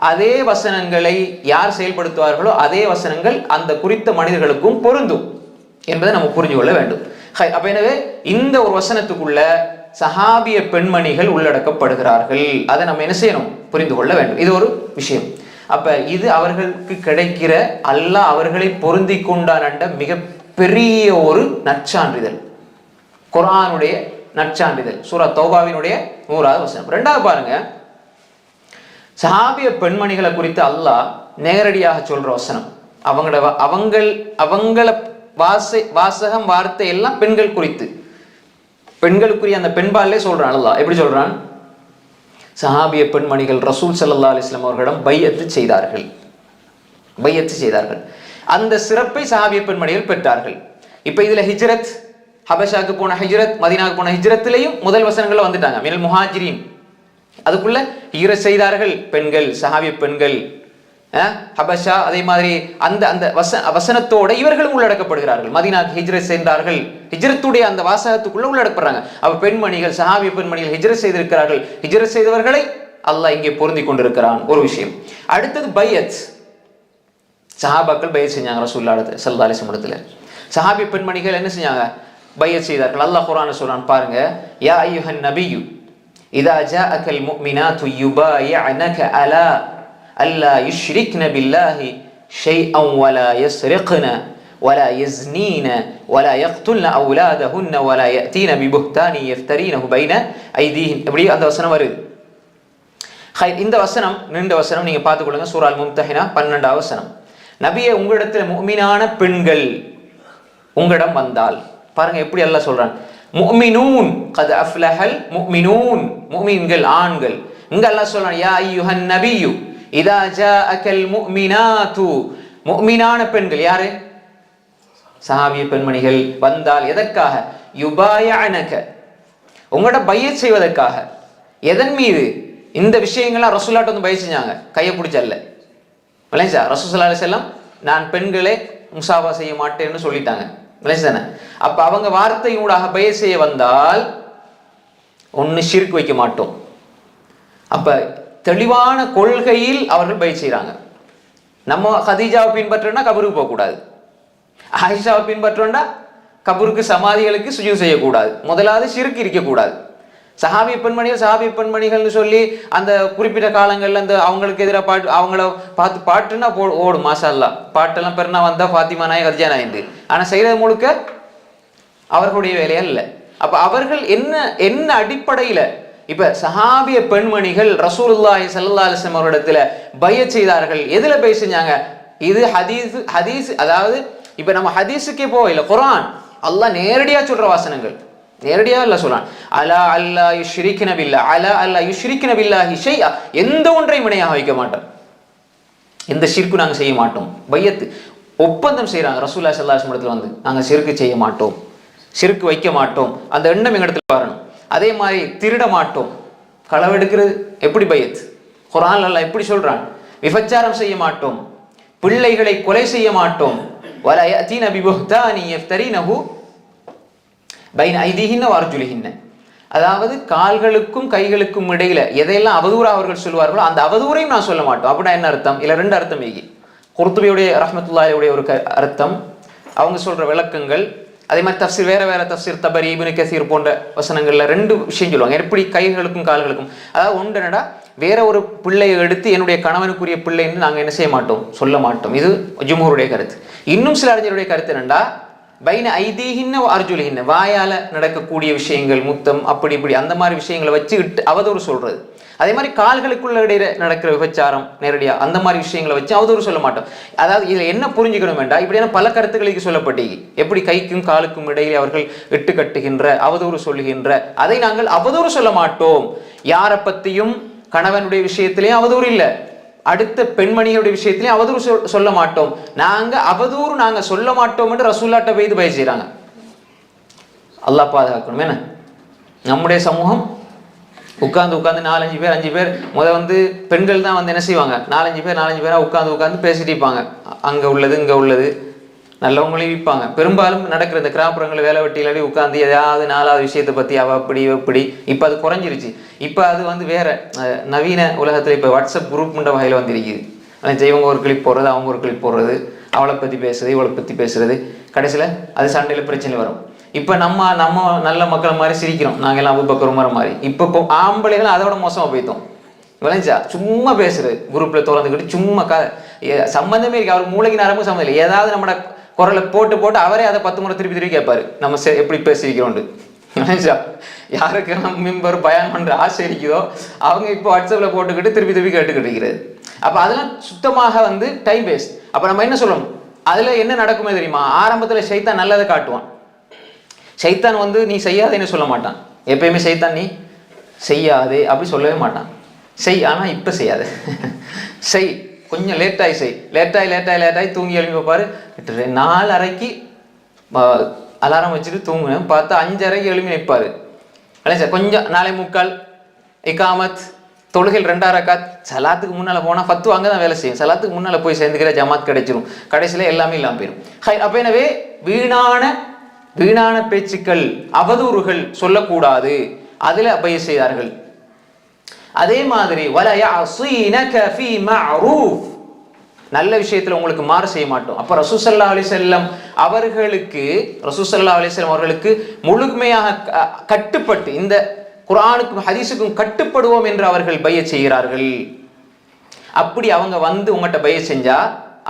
அதே வசனங்களை யார் செயல்படுத்துவார்களோ அதே வசனங்கள் அந்த குறித்த மனிதர்களுக்கும் பொருந்தும் என்பதை நம்ம புரிஞ்சு கொள்ள வேண்டும். அப்ப எனவே இந்த ஒரு வசனத்துக்குள்ள சஹாபிய பெண்மணிகள் உள்ளடக்கப்படுகிறார்கள். அதை நம்ம என்ன செய்யணும்? புரிந்து கொள்ள வேண்டும். இது ஒரு விஷயம். அப்ப இது அவர்களுக்கு கிடைக்கிற அல்லாஹ் அவர்களை பொருந்தி கொண்டான் மிக பெரிய ஒரு நற்சான்றிதழ், குர்ஆனுடைய நற்சான்றிதழ். சூரா தௌபாவினுடைய 100வது வசனம். ரெண்டாவது பாருங்க, சஹாபிய பெண்மணிகளை குறித்து அல்லாஹ் நேரடியாக சொல்ற வசனம். அவங்கள வாசகம் வார்த்தை எல்லாம் பெண்கள் குறித்து, பெண்களுக்குரிய அந்த பெண்பாலே சொல்றான் அல்லாஹ். எப்படி சொல்றான்? சஹாபிய பெண்மணிகள் ரசூல் ஸல்லல்லாஹு அலைஹி வஸல்லம் அவர்களிடம் பையத்து செய்தார்கள். அந்த சிறப்பை சஹாபிய பெண்மணிகள் பெற்றார்கள். இப்ப இதுல ஹிஜ்ரத், ஹபஷாக்கு போன ஹிஜ்ரத், மதீனாவுக்கு போன ஹிஜ்ரத்திலையும் முதல் வசனங்கள்ல வந்துட்டாங்க. மினல் முஹாஜிரின், அதுக்குள்ள ஹிஜ்ரத் செய்தார்கள் பெண்கள், சஹாபிய பெண்கள். ஹபஷா அதே மாதிரி அந்த அந்த வசனத்தோட இவர்களும் உள்ளடக்கப்படுகிறார்கள். மதீனாக்கு ஹிஜ்ரத் செய்தார்கள், ஹிஜ்ரத்துடைய அந்த வாசகத்துக்குள்ள உள்ளடக்கப்படுறாங்க. அப்ப பெண்மணிகள், சஹாபிய பெண்மணிகள் ஹிஜ்ரத் செய்திருக்கிறார்கள். ஹிஜ்ரத் செய்தவர்களை அல்லாஹ் இங்கே பொருந்தி கொண்டிருக்கிறான். ஒரு விஷயம். அடுத்தது பையத். சஹாபாக்கள் பையத் செஞ்சாங்க ரசூலுல்லாஹி ஸல்லல்லாஹு அலைஹி வஸல்லம். சஹாபிய பெண்மணிகள் என்ன செஞ்சாங்க? பையத் செய்தார்கள். அல்லாஹ் குர்ஆன்ல சொல்றான் பாருங்க, யா அய்யுஹன் நபியு இதா ஜாஅகல் முஃமினாத்து யுபாயிஅனக அலா அல்லா யுஷ்ரிக்ன பில்லாஹி ஷைஅன் வலா யஸ்ரிக்ன வலா யஸ்னீன வலா யக்துல்ன அவுலாதஹுன்ன வலா யஅதீன பிபுஹ்தானி யஃப்தரீனஹு பைன ஐதீஹின். இப்படி அந்த வசனம் வருது. இந்த வசனம் நீண்ட வசனம், நீங்க பார்த்துக்கொள்ளுங்க. சூரா அல் மும்தஹினா 12வது வசனம். நபியே, உங்களிடத்தில் முஃமினான பெண்கள் உங்களிடம் வந்தால், பாருங்க எப்படி அல்லாஹ் சொல்றான், முஃமினூன் கத் அஃப்லஹல் முஃமினூன், முஃமின்கள் ஆண்கள். இங்க அல்லாஹ் சொல்றான் யா அய்யுஹன் நபியு இதா ஜாஅகல் முஃமினாத்து, முஃமினான பெண்கள் யாரு? சஹாபிய பெண்மணிகள் வந்தால் எதற்காக? யுபாயஅனக, உங்களோட பையத் செய்வதற்காக. எதன் மீது? இந்த விஷயங்கள்லாம் ரசூலுல்லாஹ் வந்து பையத் செஞ்சாங்க, கையை பிடிச்சல்ல. விளைஞ்சா ரசூல் ஸல்லல்லாஹு அலைஹி வஸல்லம் நான் பெண்களை முசாபா செய்ய மாட்டேன்னு சொல்லிட்டாங்க. விளைஞ்சானே? அப்ப அவங்க வார்த்தையூடாக பையத் செய்ய வந்தால் ஒன்னு ஷிர்க் வைக்க மாட்டோம். அப்ப தெளிவான கொள்கையில் அவர்கள் பையத் செய்யறாங்க. நம்ம கதீஜாவை பின்பற்றோம்னா கபருக்கு போகக்கூடாது, ஆயிஷாவை பின்பற்றோம்னா கபருக்கு சமாதிகளுக்கு சுஜூத் செய்யக்கூடாது, முதலாவது ஷிர்க் இருக்கக்கூடாது. சஹாபிய பெண்மணிகள்னு சொல்லி அந்த குறிப்பிட்ட காலங்கள்ல அந்த அவங்களுக்கு எதிராக பாட்டு, அவங்கள பார்த்து பாட்டுன்னா ஓடும் மாஷா அல்லாஹ், பாட்டெல்லாம் பெருனா வந்தா ஃபாத்திமா நாய் கதிஜா நாயிண்டு. ஆனா செய்யறது முழுக்க அவர்களுடைய வேலையா இல்லை. அப்ப அவர்கள் என்ன அடிப்படையில இப்ப சஹாபிய பெண்மணிகள் ரசூலுல்லாஹி ஸல்லல்லாஹு அலைஹி வஸல்லம் அவர்களிடத்துல பையத் செய்தார்கள். எதுல பையத் செஞ்சாங்க? இது ஹதீஸ், அதாவது இப்ப நம்ம ஹதீஸுக்கே போகல, குர்ஆன் அல்லாஹ் நேரடியா சொல்ற வாசனங்கள், நேரடியா அல்லாஹ் சொல்றான் அலா அல்லா யுஷ்ரிக்ன பில்லாஹ், அலா அல்லா யுஷ்ரிக்ன பில்லாஹி ஷைஅ, எந்த ஒன்றையும் இணையாக வைக்க மாட்டோம், எந்த ஷிர்க்கு நாங்க செய்ய மாட்டோம். பையத் ஒப்பந்தம் செய்யறாங்க ரசூலுல்லாஹி ஸல்லல்லாஹு அலைஹி வஸல்லம் வந்து, நாங்க ஷிர்க்கு செய்ய மாட்டோம், ஷிர்க்கு வைக்க மாட்டோம், அந்த எண்ணம் எங்க இடத்துல வரணும். அதே மாதிரி திருட மாட்டோம், களவெடுக்கிறது எப்படி பையத்? குர்ஆன்ல அல்லாஹ் எப்படி சொல்றான்? விபச்சாரம் செய்ய மாட்டோம், பிள்ளைகளை கொலை செய்ய மாட்டோம், வலா யஅதீன பிபுஹ்தானி யஃப்தரீனஹு பைன ஐதீஹின்ன வஅர்ஜுலிஹின்ன, அதாவது கால்களுக்கும் கைகளுக்கும் இடையில எதையெல்லாம் அவதூறா அவர்கள் சொல்வார்களோ அந்த அவதூறையும் நான் சொல்ல மாட்டோம். அப்படின்னா என்ன அர்த்தம்? இல்ல ரெண்டு அர்த்தம் இருக்கு. குர்துபியுடைய ரஹ்மத்துல்லாஹி அலைஹி ஒரு அர்த்தம், அவங்க சொல்ற விளக்கங்கள். அதே மாதிரி தஃப்சீர், வேற தஃப்சீர் தபரி, இப்னு கஸீர் போன்ற வசனங்கள்ல ரெண்டு விஷயம் சொல்லுவாங்க. எப்படி கைகளுக்கும் கால்களுக்கும், அதாவது ஒன்று என்னடா, வேற ஒரு பிள்ளையை எடுத்து என்னுடைய கணவனுக்குரிய பிள்ளைன்னு நாங்க என்ன செய்ய மாட்டோம், சொல்ல மாட்டோம். இது ஜும்ஹூருடைய கருத்து. இன்னும் சில அறிஞருடைய கருத்து என்னண்டா, பைன ஐதீஹின்ன அர்ஜுலிஹின்ன, வாயால நடக்கக்கூடிய விஷயங்கள், முத்தம் அப்படி இப்படி அந்த மாதிரி விஷயங்களை வச்சு அவதூறு சொல்றது. அதே மாதிரி கால்களுக்குள்ள இடையில நடக்கிற விபச்சாரம் நேரடியா அந்த மாதிரி விஷயங்களை வச்சு அவதூறு சொல்ல மாட்டோம். அதாவது இதுல என்ன புரிஞ்சுக்கணும் வேண்டாம், இப்படியான பல கருத்துக்களுக்கு சொல்லப்பட்டீங்க. எப்படி கைக்கும் காலுக்கும் இடையிலே அவர்கள் இட்டு கட்டுகின்ற, அவதூறு சொல்லுகின்ற, அதை நாங்கள் அவதூறு சொல்ல மாட்டோம். யாரை பத்தியும் கணவனுடைய விஷயத்திலேயும் அவதூறு இல்லை, அடுத்த பெண்மணிகளுடைய விஷயத்திலேயும் அவதூறு சொல்ல மாட்டோம். நாங்க சொல்ல மாட்டோம் என்று ரசூலுல்லாஹ்ட்ட போய் பையத் செய்றாங்க. அல்லாஹ் பாதுகாக்கணும். என்ன நம்முடைய சமூகம் உட்காந்து 4-5 பேர் 5 பேர் வந்து பெண்கள் தான் வந்து என்ன செய்வாங்க, 4-5 பேராக உட்காந்து பேசிட்டு இருப்பாங்க. அங்கே உள்ளது இங்கே உள்ளது நல்லவங்களையும் விற்பாங்க. பெரும்பாலும் நடக்கிற இந்த கிராமப்புறங்கள் வேலை வெட்டியிலே உட்காந்து ஏதாவது 4வது விஷயத்தை பற்றி அப்படி இப்படி. இப்போ அது குறைஞ்சிருச்சு. இப்போ அது வந்து வேற நவீன உலகத்தில் இப்போ வாட்ஸ்அப் குரூப்ன்ற வகையில் வந்துருக்குது. ஆனால் இவங்க ஒரு கிளிப் போடுறது, அவங்க ஒரு கிளிப் போடுறது, அவளை பற்றி பேசுறது, இவளை பற்றி பேசுறது, கடைசியில் அது சண்டையில் பிரச்சனை வரும். இப்போ நம்ம நல்ல மக்கள் மாதிரி சிரிக்கிறோம், நாங்கள் எல்லாம் அபூபக்கர் உமர் மாதிரி. இப்போ ஆம்பளைகள் அதோட மோசமாக போய்த்தோம். விளைஞ்சா சும்மா பேசுறது, குரூப்பில் திறந்துக்கிட்டு சும்மா சம்மந்தமே இருக்கு. அவர் மூளைக்கு நரம்பு சம்மந்தம் இல்லை. ஏதாவது நம்மளோட குரலை போட்டு அவரே அதை 10 முறை திருப்பி கேட்பாரு, நம்ம எப்படி பேசிக்கிறோண்டு. யாருக்கு நம்ம மெம்பர் பயான் பண்ற ஆசை இருக்குதோ அவங்க இப்போ வாட்ஸ்அப்பில் போட்டுக்கிட்டு திருப்பி கேட்டுக்கிட்டு இருக்கிறது. அப்போ அதெல்லாம் சுத்தமாக வந்து டைம் வேஸ்ட். அப்போ நம்ம என்ன சொல்லணும், அதில் என்ன நடக்குமே தெரியுமா? ஆரம்பத்தில் சைத்தான் நல்லதை காட்டுவான். சைத்தான் வந்து நீ செய்யாதேன்னு சொல்ல மாட்டான். எப்பயுமே சைத்தான் நீ செய்யாதே அப்படி சொல்லவே மாட்டான். செய், ஆனால் இப்போ செய்யாது, செய், கொஞ்சம் லேட்டாகி செய். லேட்டாகி தூங்கி எழுப்பி வைப்பாரு. 4:30க்கு அலாரம் வச்சுட்டு தூங்குனேன், பார்த்தா 5:30க்கு எழுப்பி நிற்பாரு. சார் கொஞ்சம் 4:45 இகாமத், தொழுகையில் 2 ரக்காத், சலாத்துக்கு முன்னால் போனால் ஃபத்து அங்கே தான் வேலை செய்யும். சலாத்துக்கு முன்னால் போய் சேர்ந்துக்கிற ஜமாத் கிடைச்சிரும். கடைசியில் எல்லாமே இல்லாமல் போயிடும். அப்போ எனவே வீணான பேச்சுக்கள், அவதூறுகள் சொல்லக்கூடாது. அதில் பய செய்தார்கள். அதே மாதிரி நல்ல விஷயத்துல உங்களுக்கு மாறு செய்ய மாட்டோம். அப்ப ரசூல் ஸல்லல்லாஹு அலைஹி வஸல்லம் அவர்களுக்கு முழுமையாக கட்டுப்பட்டு இந்த குர்ஆனுக்கும் ஹதீஸுக்கும் கட்டுப்படுவோம் என்று அவர்கள் பையத் செய்கிறார்கள். அப்படி அவங்க வந்து உங்கள்கிட்ட பையத் செஞ்சா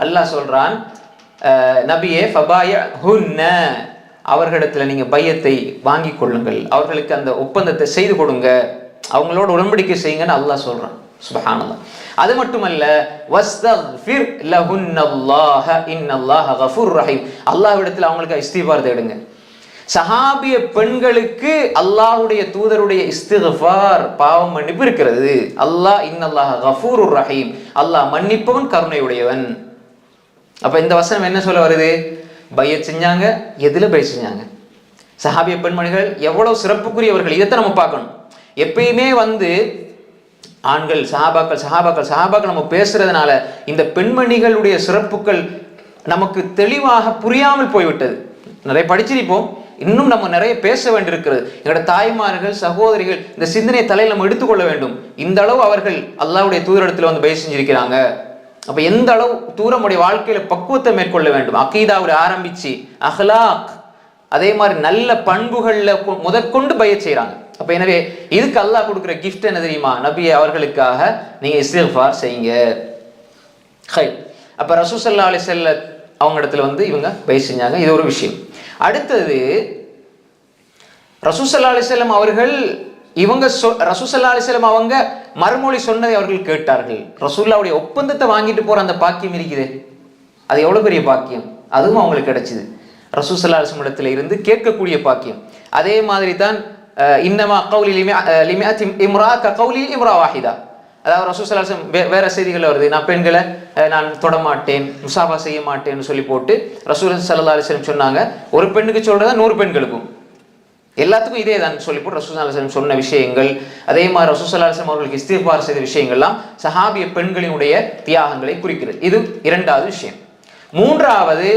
அல்லாஹ் சொல்றான், நபியே ஃபபாயஹுன்ன, அவர்களிடத்துல நீங்க பையத்தை வாங்கி கொள்ளுங்கள், அவர்களுக்கு அந்த ஒப்பந்தத்தை செய்து கொடுங்க, அவங்களோட உடன்படிக்கை செய்யுங்கன்னு அல்லாஹ் சொல்றான். சுப்ஹானல்லாஹ். அது மட்டுமல்ல, வஸ்தக்ஃபிர் லஹுன்னல்லாஹ இன்னல்லாஹ கஃபூர் ரஹீம், அல்லாஹ்விடத்தில் அவங்களுக்கு இஸ்திக்ஃபார் தேடுங்க. சஹாபிய பெண்களுக்கு அல்லாஹ்வுடைய தூதருடைய இஸ்திக்ஃபார், பாவம் மன்னிப்பு இருக்கிறது. அல்லாஹ் இன்னல்லாஹ கஃபூர் ரஹீம், அல்லாஹ் மன்னிப்பவன் கருணையுடையவன். அப்ப இந்த வசனம் என்ன சொல்ல வருது? பையத் செஞ்சாங்க. எதுல பையத் செஞ்சாங்க? சஹாபிய பெண்மணிகள் எவ்வளவு சிறப்புக்குரியவர்கள், இதைத்தான் நம்ம பார்க்கணும். எப்பயுமே வந்து ஆண்கள் சஹாபாக்கள் நம்ம பேசுறதுனால இந்த பெண்மணிகளுடைய சிறப்புகள் நமக்கு தெளிவாக புரியாமல் போய்விட்டது. நிறைய படிச்சிருப்போம், இன்னும் நம்ம நிறைய பேச வேண்டியிருக்கிறது. எங்களோட தாய்மார்கள், சகோதரிகள் இந்த சிந்தனை தலையில் நம்ம எடுத்துக்கொள்ள வேண்டும். இந்த அளவு அவர்கள் அல்லாஹ்வுடைய தூதரிடத்தில் வந்து பையத் செஞ்சிருக்கிறாங்க. அப்ப எந்த அளவு தூரமுடைய வாழ்க்கையில பக்குவத்தை மேற்கொள்ள வேண்டும். அகீதாவுல ஆரம்பிச்சு அஹ்லாக், அதே மாதிரி நல்ல பண்புகள்ல முதற்கொண்டு பையத் செய்யறாங்க. அப்ப எனவே இதுக்கு அல்லாஹ் கொடுக்குற கிஃப்ட் என்ன தெரியுமா? நபியே அவர்களுக்காக நீங்க இஸ்திக்ஃபார் செய்யுங்க. அப்ப ரசூல் ஸல்லல்லாஹு அலைஹி வஸல்லம் அவங்க இடத்துல வந்து இவங்க பையத் செஞ்சாங்க. இது ஒரு விஷயம். அடுத்தது, ரசூல் ஸல்லல்லாஹு அலைஹி வஸல்லம் அவர்கள் ரசூல் ஸல்லல்லாஹு அலைஹி வஸல்லம் அவங்க மறுமொழி சொன்னதை அவர்கள் கேட்டார்கள். ரசூலுல்லாஹ்வுடைய ஒப்பந்தத்தை வாங்கிட்டு போற அந்த பாக்கியம் இருக்குது, அது எவ்வளவு பெரிய பாக்கியம். அதுவும் அவங்களுக்கு கிடைச்சிது. ரசூல் ஸல்லல்லாஹு அலைஹி வஸல்லம் இடத்துல இருந்து கேட்கக்கூடிய பாக்கியம். அதே மாதிரி தான் இன்னமா கௌலி லிமிஅத்தி இம்ரா கௌலி இம்ரா வாஹிதா, அதாவது ரசூல் ஸல்லல்லாஹு அலைஹி வஸல்லம் வேற செய்திகள் வருது, நான் பெண்களை நான் தொடமாட்டேன், முசாபா செய்ய மாட்டேன்னு சொல்லி போட்டு ரசூல் ஸல்லல்லாஹு அலைஹி வஸல்லம் சொன்னாங்க. ஒரு பெண்ணுக்கு சொல்றதா 100 பெண்களுக்கும், எல்லாத்துக்கும் இதே தான் சொல்லி போட்டு ரசூல் ஸல்லல்லாஹு அலைஹி வஸல்லம் சொன்ன விஷயங்கள். அதே மாதிரி ரசூல் ஸல்லல்லாஹு அலைஹி வஸல்லம் அவர்களுக்கு இஸ்திக்ஃபார் செய்த விஷயங்கள்லாம் சஹாபிய பெண்களினுடைய தியாகங்களை குறிக்கிறது. இது 2வது விஷயம். 3வது,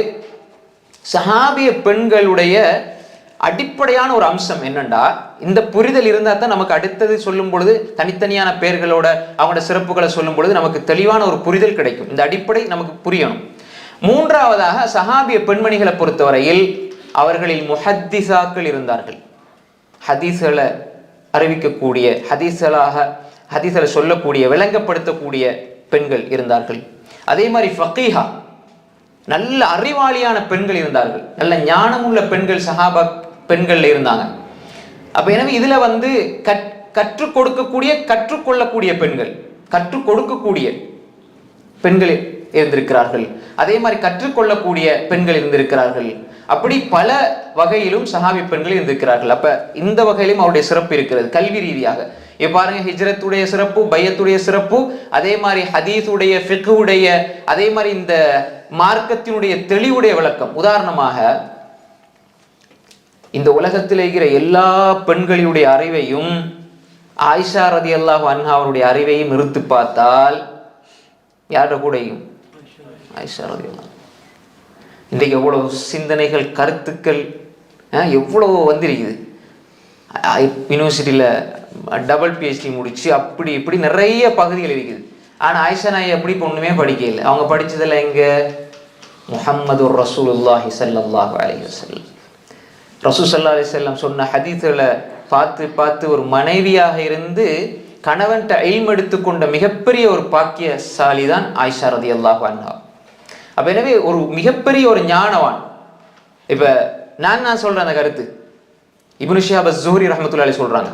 சஹாபிய பெண்களுடைய அடிப்படையான ஒரு அம்சம் என்னண்டா, இந்த புரிதல் இருந்தால் தான் நமக்கு அடுத்தது சொல்லும் பொழுது தனித்தனியான பெயர்களோட அவங்களோட சிறப்புகளை சொல்லும் பொழுது நமக்கு தெளிவான ஒரு புரிதல் கிடைக்கும். இந்த அடிப்படை நமக்கு புரியணும். 3வதாக, சஹாபிய பெண்மணிகளை பொறுத்தவரையில் அவர்களில் முஹத்திஸாக்கள் இருந்தார்கள். ஹதீஸ்களை அறிவிக்கக்கூடிய, ஹதீஸ்களை சொல்லக்கூடிய, விளங்கப்படுத்தக்கூடிய பெண்கள் இருந்தார்கள். அதே மாதிரி ஃபகீஹா, நல்ல அறிவாளியான பெண்கள் இருந்தார்கள். நல்ல ஞானமுள்ள பெண்கள் சஹாபா பெண்கள் இருந்தாங்க. அப்ப எனவே இதுல வந்து கற்றுக் கொடுக்கக்கூடிய, கற்றுக்கொள்ளக்கூடிய பெண்கள், கற்றுக் கொடுக்கக்கூடிய பெண்கள் இருந்திருக்கிறார்கள். அதே மாதிரி கற்றுக்கொள்ளக்கூடிய பெண்கள் இருந்திருக்கிறார்கள். அப்படி பல வகையிலும் சஹாபி பெண்கள் இருந்திருக்கிறார்கள். அப்ப இந்த வகையிலும் அவருடைய சிறப்பு இருக்கிறது கல்வி ரீதியாக. பாருங்க, ஹிஜ்ரத்துடைய சிறப்பு, பையத்துடைய சிறப்பு, அதே மாதிரி ஹதீஸுடைய, ஃபிக்ஹுடைய, அதே மாதிரி இந்த மார்க்கத்தினுடைய தெளிவுடைய விளக்கம். உதாரணமாக, இந்த உலகத்தில் இருக்கிற எல்லா பெண்களுடைய அறிவையும் ஆயிஷா ரலியல்லாஹு அன்ஹா அவருடைய அறிவையும் நிறுத்து பார்த்தால் யாரோட கூடையும் ஆயிஷா ரலியல்லாஹு. இன்றைக்கு எவ்வளவு சிந்தனைகள் கருத்துக்கள் எவ்வளவோ வந்திருக்குது. யூனிவர்சிட்டியில் டபுள் PhD முடிச்சு அப்படி இப்படி நிறைய பகுதிகள் இருக்குது. ஆனால் ஆயிஷா நாயை எப்படி ஒன்றுமே படிக்கல. அவங்க படித்ததில் எங்கே? முஹம்மது ரசூலுல்லாஹி ஸல்லல்லாஹு அலைஹி வஸல்லம். ரசூல் ஸல்லல்லாஹு அலைஹி வஸல்லம் சொன்ன ஹதீஸ்களை பார்த்து பார்த்து ஒரு மனைவியாக இருந்து கணவன்கிட்ட இல்ம் எடுத்துக்கொண்ட மிகப்பெரிய ஒரு பாக்கியசாலி தான் ஆயிஷா ரலியல்லாஹு அன்ஹா. அப்போ எனவே ஒரு மிகப்பெரிய ஒரு ஞானவான். இப்போ நான் சொல்கிறேன் அந்த கருத்து இப்னு ஷிஹாப் அஸ்-ஸுஹ்ரி ரஹ்மத்துல்லாஹி அலைஹி சொல்கிறாங்க,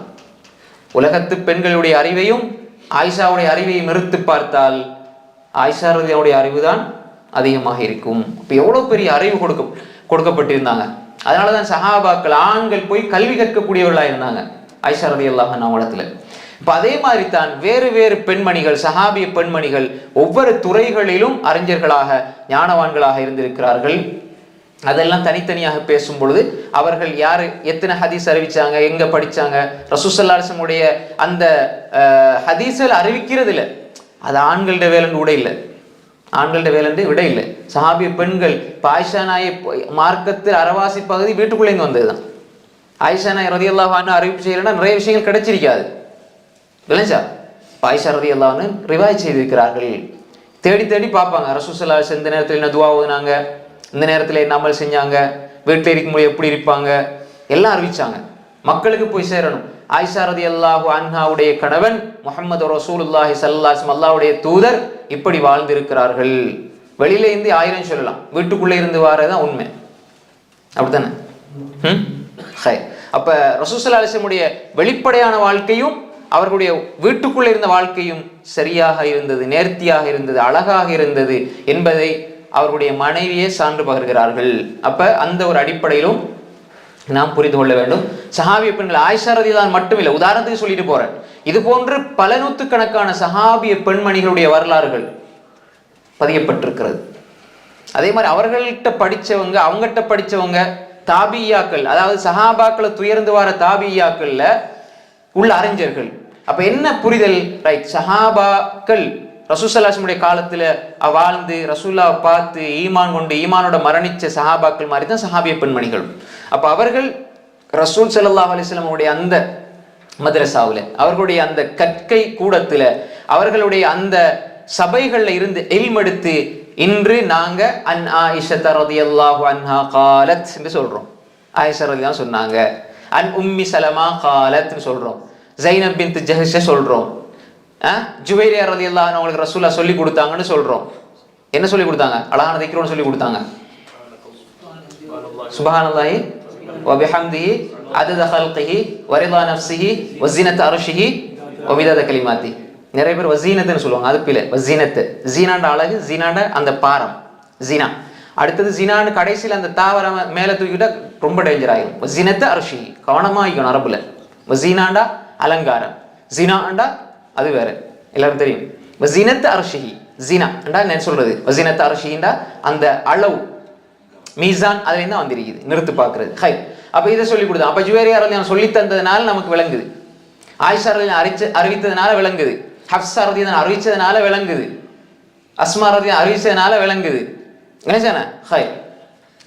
உலகத்து பெண்களுடைய அறிவையும் ஆயிஷாவுடைய அறிவையும் நிறுத்து பார்த்தால் ஆயிஷா ரலியல்லாஹுடைய அறிவு தான் அதிகமாக இருக்கும். இப்போ எவ்வளோ பெரிய அறிவு கொடுக்கப்பட்டிருந்தாங்க. அதனால தான் சஹாபாக்கள் ஆண்கள் போய் கல்வி கற்கக்கூடியவர்களாக இருந்தாங்க ஆயிஷா ரலியல்லாஹு அன்ஹா இடத்துல. இப்போ அதே மாதிரி தான் வேறு வேறு பெண்மணிகள், சஹாபிய பெண்மணிகள் ஒவ்வொரு துறைகளிலும் அறிஞர்களாக ஞானவான்களாக இருந்திருக்கிறார்கள். அதெல்லாம் தனித்தனியாக பேசும் பொழுது அவர்கள் யார் எத்தனை ஹதீஸ் அறிவிச்சாங்க, எங்க படிச்சாங்க, ரசூல் ஸல்லல்லாஹு அலைஹி வஸல்லம் உடைய அந்த ஹதீஸில் அறிவிக்கிறது இல்லை. அது ஆண்களோட வேலைன்னு விட இல்லை, ஆண்களோட வேலைன்னு விட இல்லை. சஹாபிய பெண்கள் இப்போ ஆயிஷா நாயை மார்க்கத்தில் அரவாசி பகுதி வீட்டுக்குள்ளேருந்து வந்தது தான். ஆயிஷா நாய் ரலியல்லாஹு அன்ஹா அறிவிப்பு செய்யலைன்னா நிறைய விஷயங்கள் கிடைச்சிருக்காது இல்லைச்சா. ஆயிஷா ரலியல்லாஹு அன்ஹா ரிவாய் செய்திருக்கிறார்கள். தேடி தேடி பார்ப்பாங்க ரசூல் ஸல்லல்லாஹு அலைஹி வஸல்லம் இந்த நேரத்தில் என்ன துவா ஓதுனாங்க, இந்த நேரத்தில் என்ன அமல் செஞ்சாங்க, வீட்டில் இருக்கும்போது எப்படி இருப்பாங்க, எல்லாம் அறிவிச்சாங்க. மக்களுக்கு போய் சேரணும். ஆயிஷா ரலியல்லாஹு அன்ஹாவுடைய கணவன் முஹம்மது ரசூலுல்லாஹி ஸல்லல்லாஹு அலைஹி வஸல்லம் அல்லாஹ்வுடைய தூதர் இப்படி வாழ்ந்திருக்கிறார்கள். வெளியில இருந்து 1000 சொல்லலாம், வீட்டுக்குள்ளே இருந்து வாரதான் உண்மை. அப்படித்தானே? அப்ப ரசூல் ஸல்லல்லாஹு அலைஹி வஸல்லம் உடைய வெளிப்படையான வாழ்க்கையும் அவர்களுடைய வீட்டுக்குள்ளே இருந்த வாழ்க்கையும் சரியாக இருந்தது, நேர்த்தியாக இருந்தது, அழகாக இருந்தது என்பதை அவர்களுடைய மனைவியே சான்று பகர்கிறார்கள். அப்ப அந்த ஒரு அடிப்படையிலும் நாம் புரிந்து கொள்ள வேண்டும். சஹாபிய பெண்கள் ஆயிஷா ரலியல்லாஹு மட்டுமில்லை, உதாரணத்துக்கு சொல்லிட்டு போறேன், இது போன்று பல நூற்றுக்கணக்கான சஹாபிய பெண்மணிகளுடைய வரலாறுகள் பதியப்பட்டிருக்கிறது. அதே மாதிரி அவர்கள்ட்ட படிச்சவங்க, அவங்ககிட்ட படிச்சவங்க தாபியாக்கள், அதாவது சஹாபாக்களை துயர்ந்து வர தாபியாக்கள்ல உள்ள அறிஞர்கள். அப்ப என்ன புரிதல்? ரைட், சஹாபாக்கள் ரசூல் ஸல்லல்லாஹு அலைஹி வஸல்லம் காலத்துல வாழ்ந்து ரசூலுல்லாஹ் பார்த்து ஈமான் கொண்டு ஈமானோட மரணிச்ச சஹாபாக்கள் மாதிரி தான் சஹாபிய பெண்மணிகள். அப்ப அவர்கள் ரசூல் ஸல்லல்லாஹு அலைஹி வஸல்லம் உடைய அந்த மதரசாவில், அவர்களுடைய அந்த கற்கை கூடத்துல, அவர்களுடைய அந்த சபைகள்ல இருந்து இல்ம் எடுத்து இன்று நாங்க அன் ஆயிஷா ரலியல்லாஹு அன்ஹா காலத் என்று சொல்றோம். ஆயிஷா ரலியல்லாஹு சொன்னாங்க. அன் உம்மி சலமா காலத்னு சொல்றோம். ஜைனப் பின்த் ஜஹ்ஷ சொல்றோம். ஜுவைரியா ரலியல்லாஹு அன்ஹா அவங்களுக்கு ரசூலுல்லாஹ் சொல்லி கொடுத்தாங்கன்னு சொல்றோம். என்ன சொல்லி கொடுத்தாங்க? அழகான திக்ரோன்னு சொல்லி கொடுத்தாங்க. சுப்ஹானல்லாஹி வ பிஹம்திஹி அதத ஹல்கிஹி வ ரிதா நஃப்ஸிஹி வ ஸீனத அர்ஷிஹி வ மிதாத கலிமாத்தி. நிறைய பேர் வஸீனத்துன்னு சொல்லுவாங்க, அது பிள்ளை. வஸீனத்து ஜீனாண்ட அழகு, ஜீனாண்ட அந்த பாரம், ஜீனா. அடுத்தது ஜீனான்னு கடைசியில் அந்த தாவர மேலே தூக்கிட்டா ரொம்ப டேஞ்சர் ஆகிடும். வஸீனத்து அர்ஷிஹி, கவனமாக ஆகிக்கணும் அரபுல. வஸீனாண்டா அலங்காரம், ஜீனாண்டா அது வேற, எல்லாரும் தெரியும். வஸீனத்து அர்ஷிஹி, ஜீனாண்டா என்ன சொல்றது? வஸீனத்து அர்ஷிஹிண்டா அந்த அளவு, மீசான் அதுல தான் வந்திருக்குது, நிறுத்து பார்க்கறது. ஹை, அப்ப இதை சொல்லி கொடுத்தா. அப்ப ஜுவேரியா ரலியல்லாஹு சொல்லி தந்ததுனால நமக்கு விளங்குது, ஆயிஷா ரலியல்லாஹு அறிவித்ததுனால விளங்குது, ஹப்ஸா ரலியல்லாஹு அறிவிச்சதுனால விளங்குது, அஸ்மா ரலியல்லாஹு அறிவிச்சதுனால விளங்குது. என்ன? ஹை.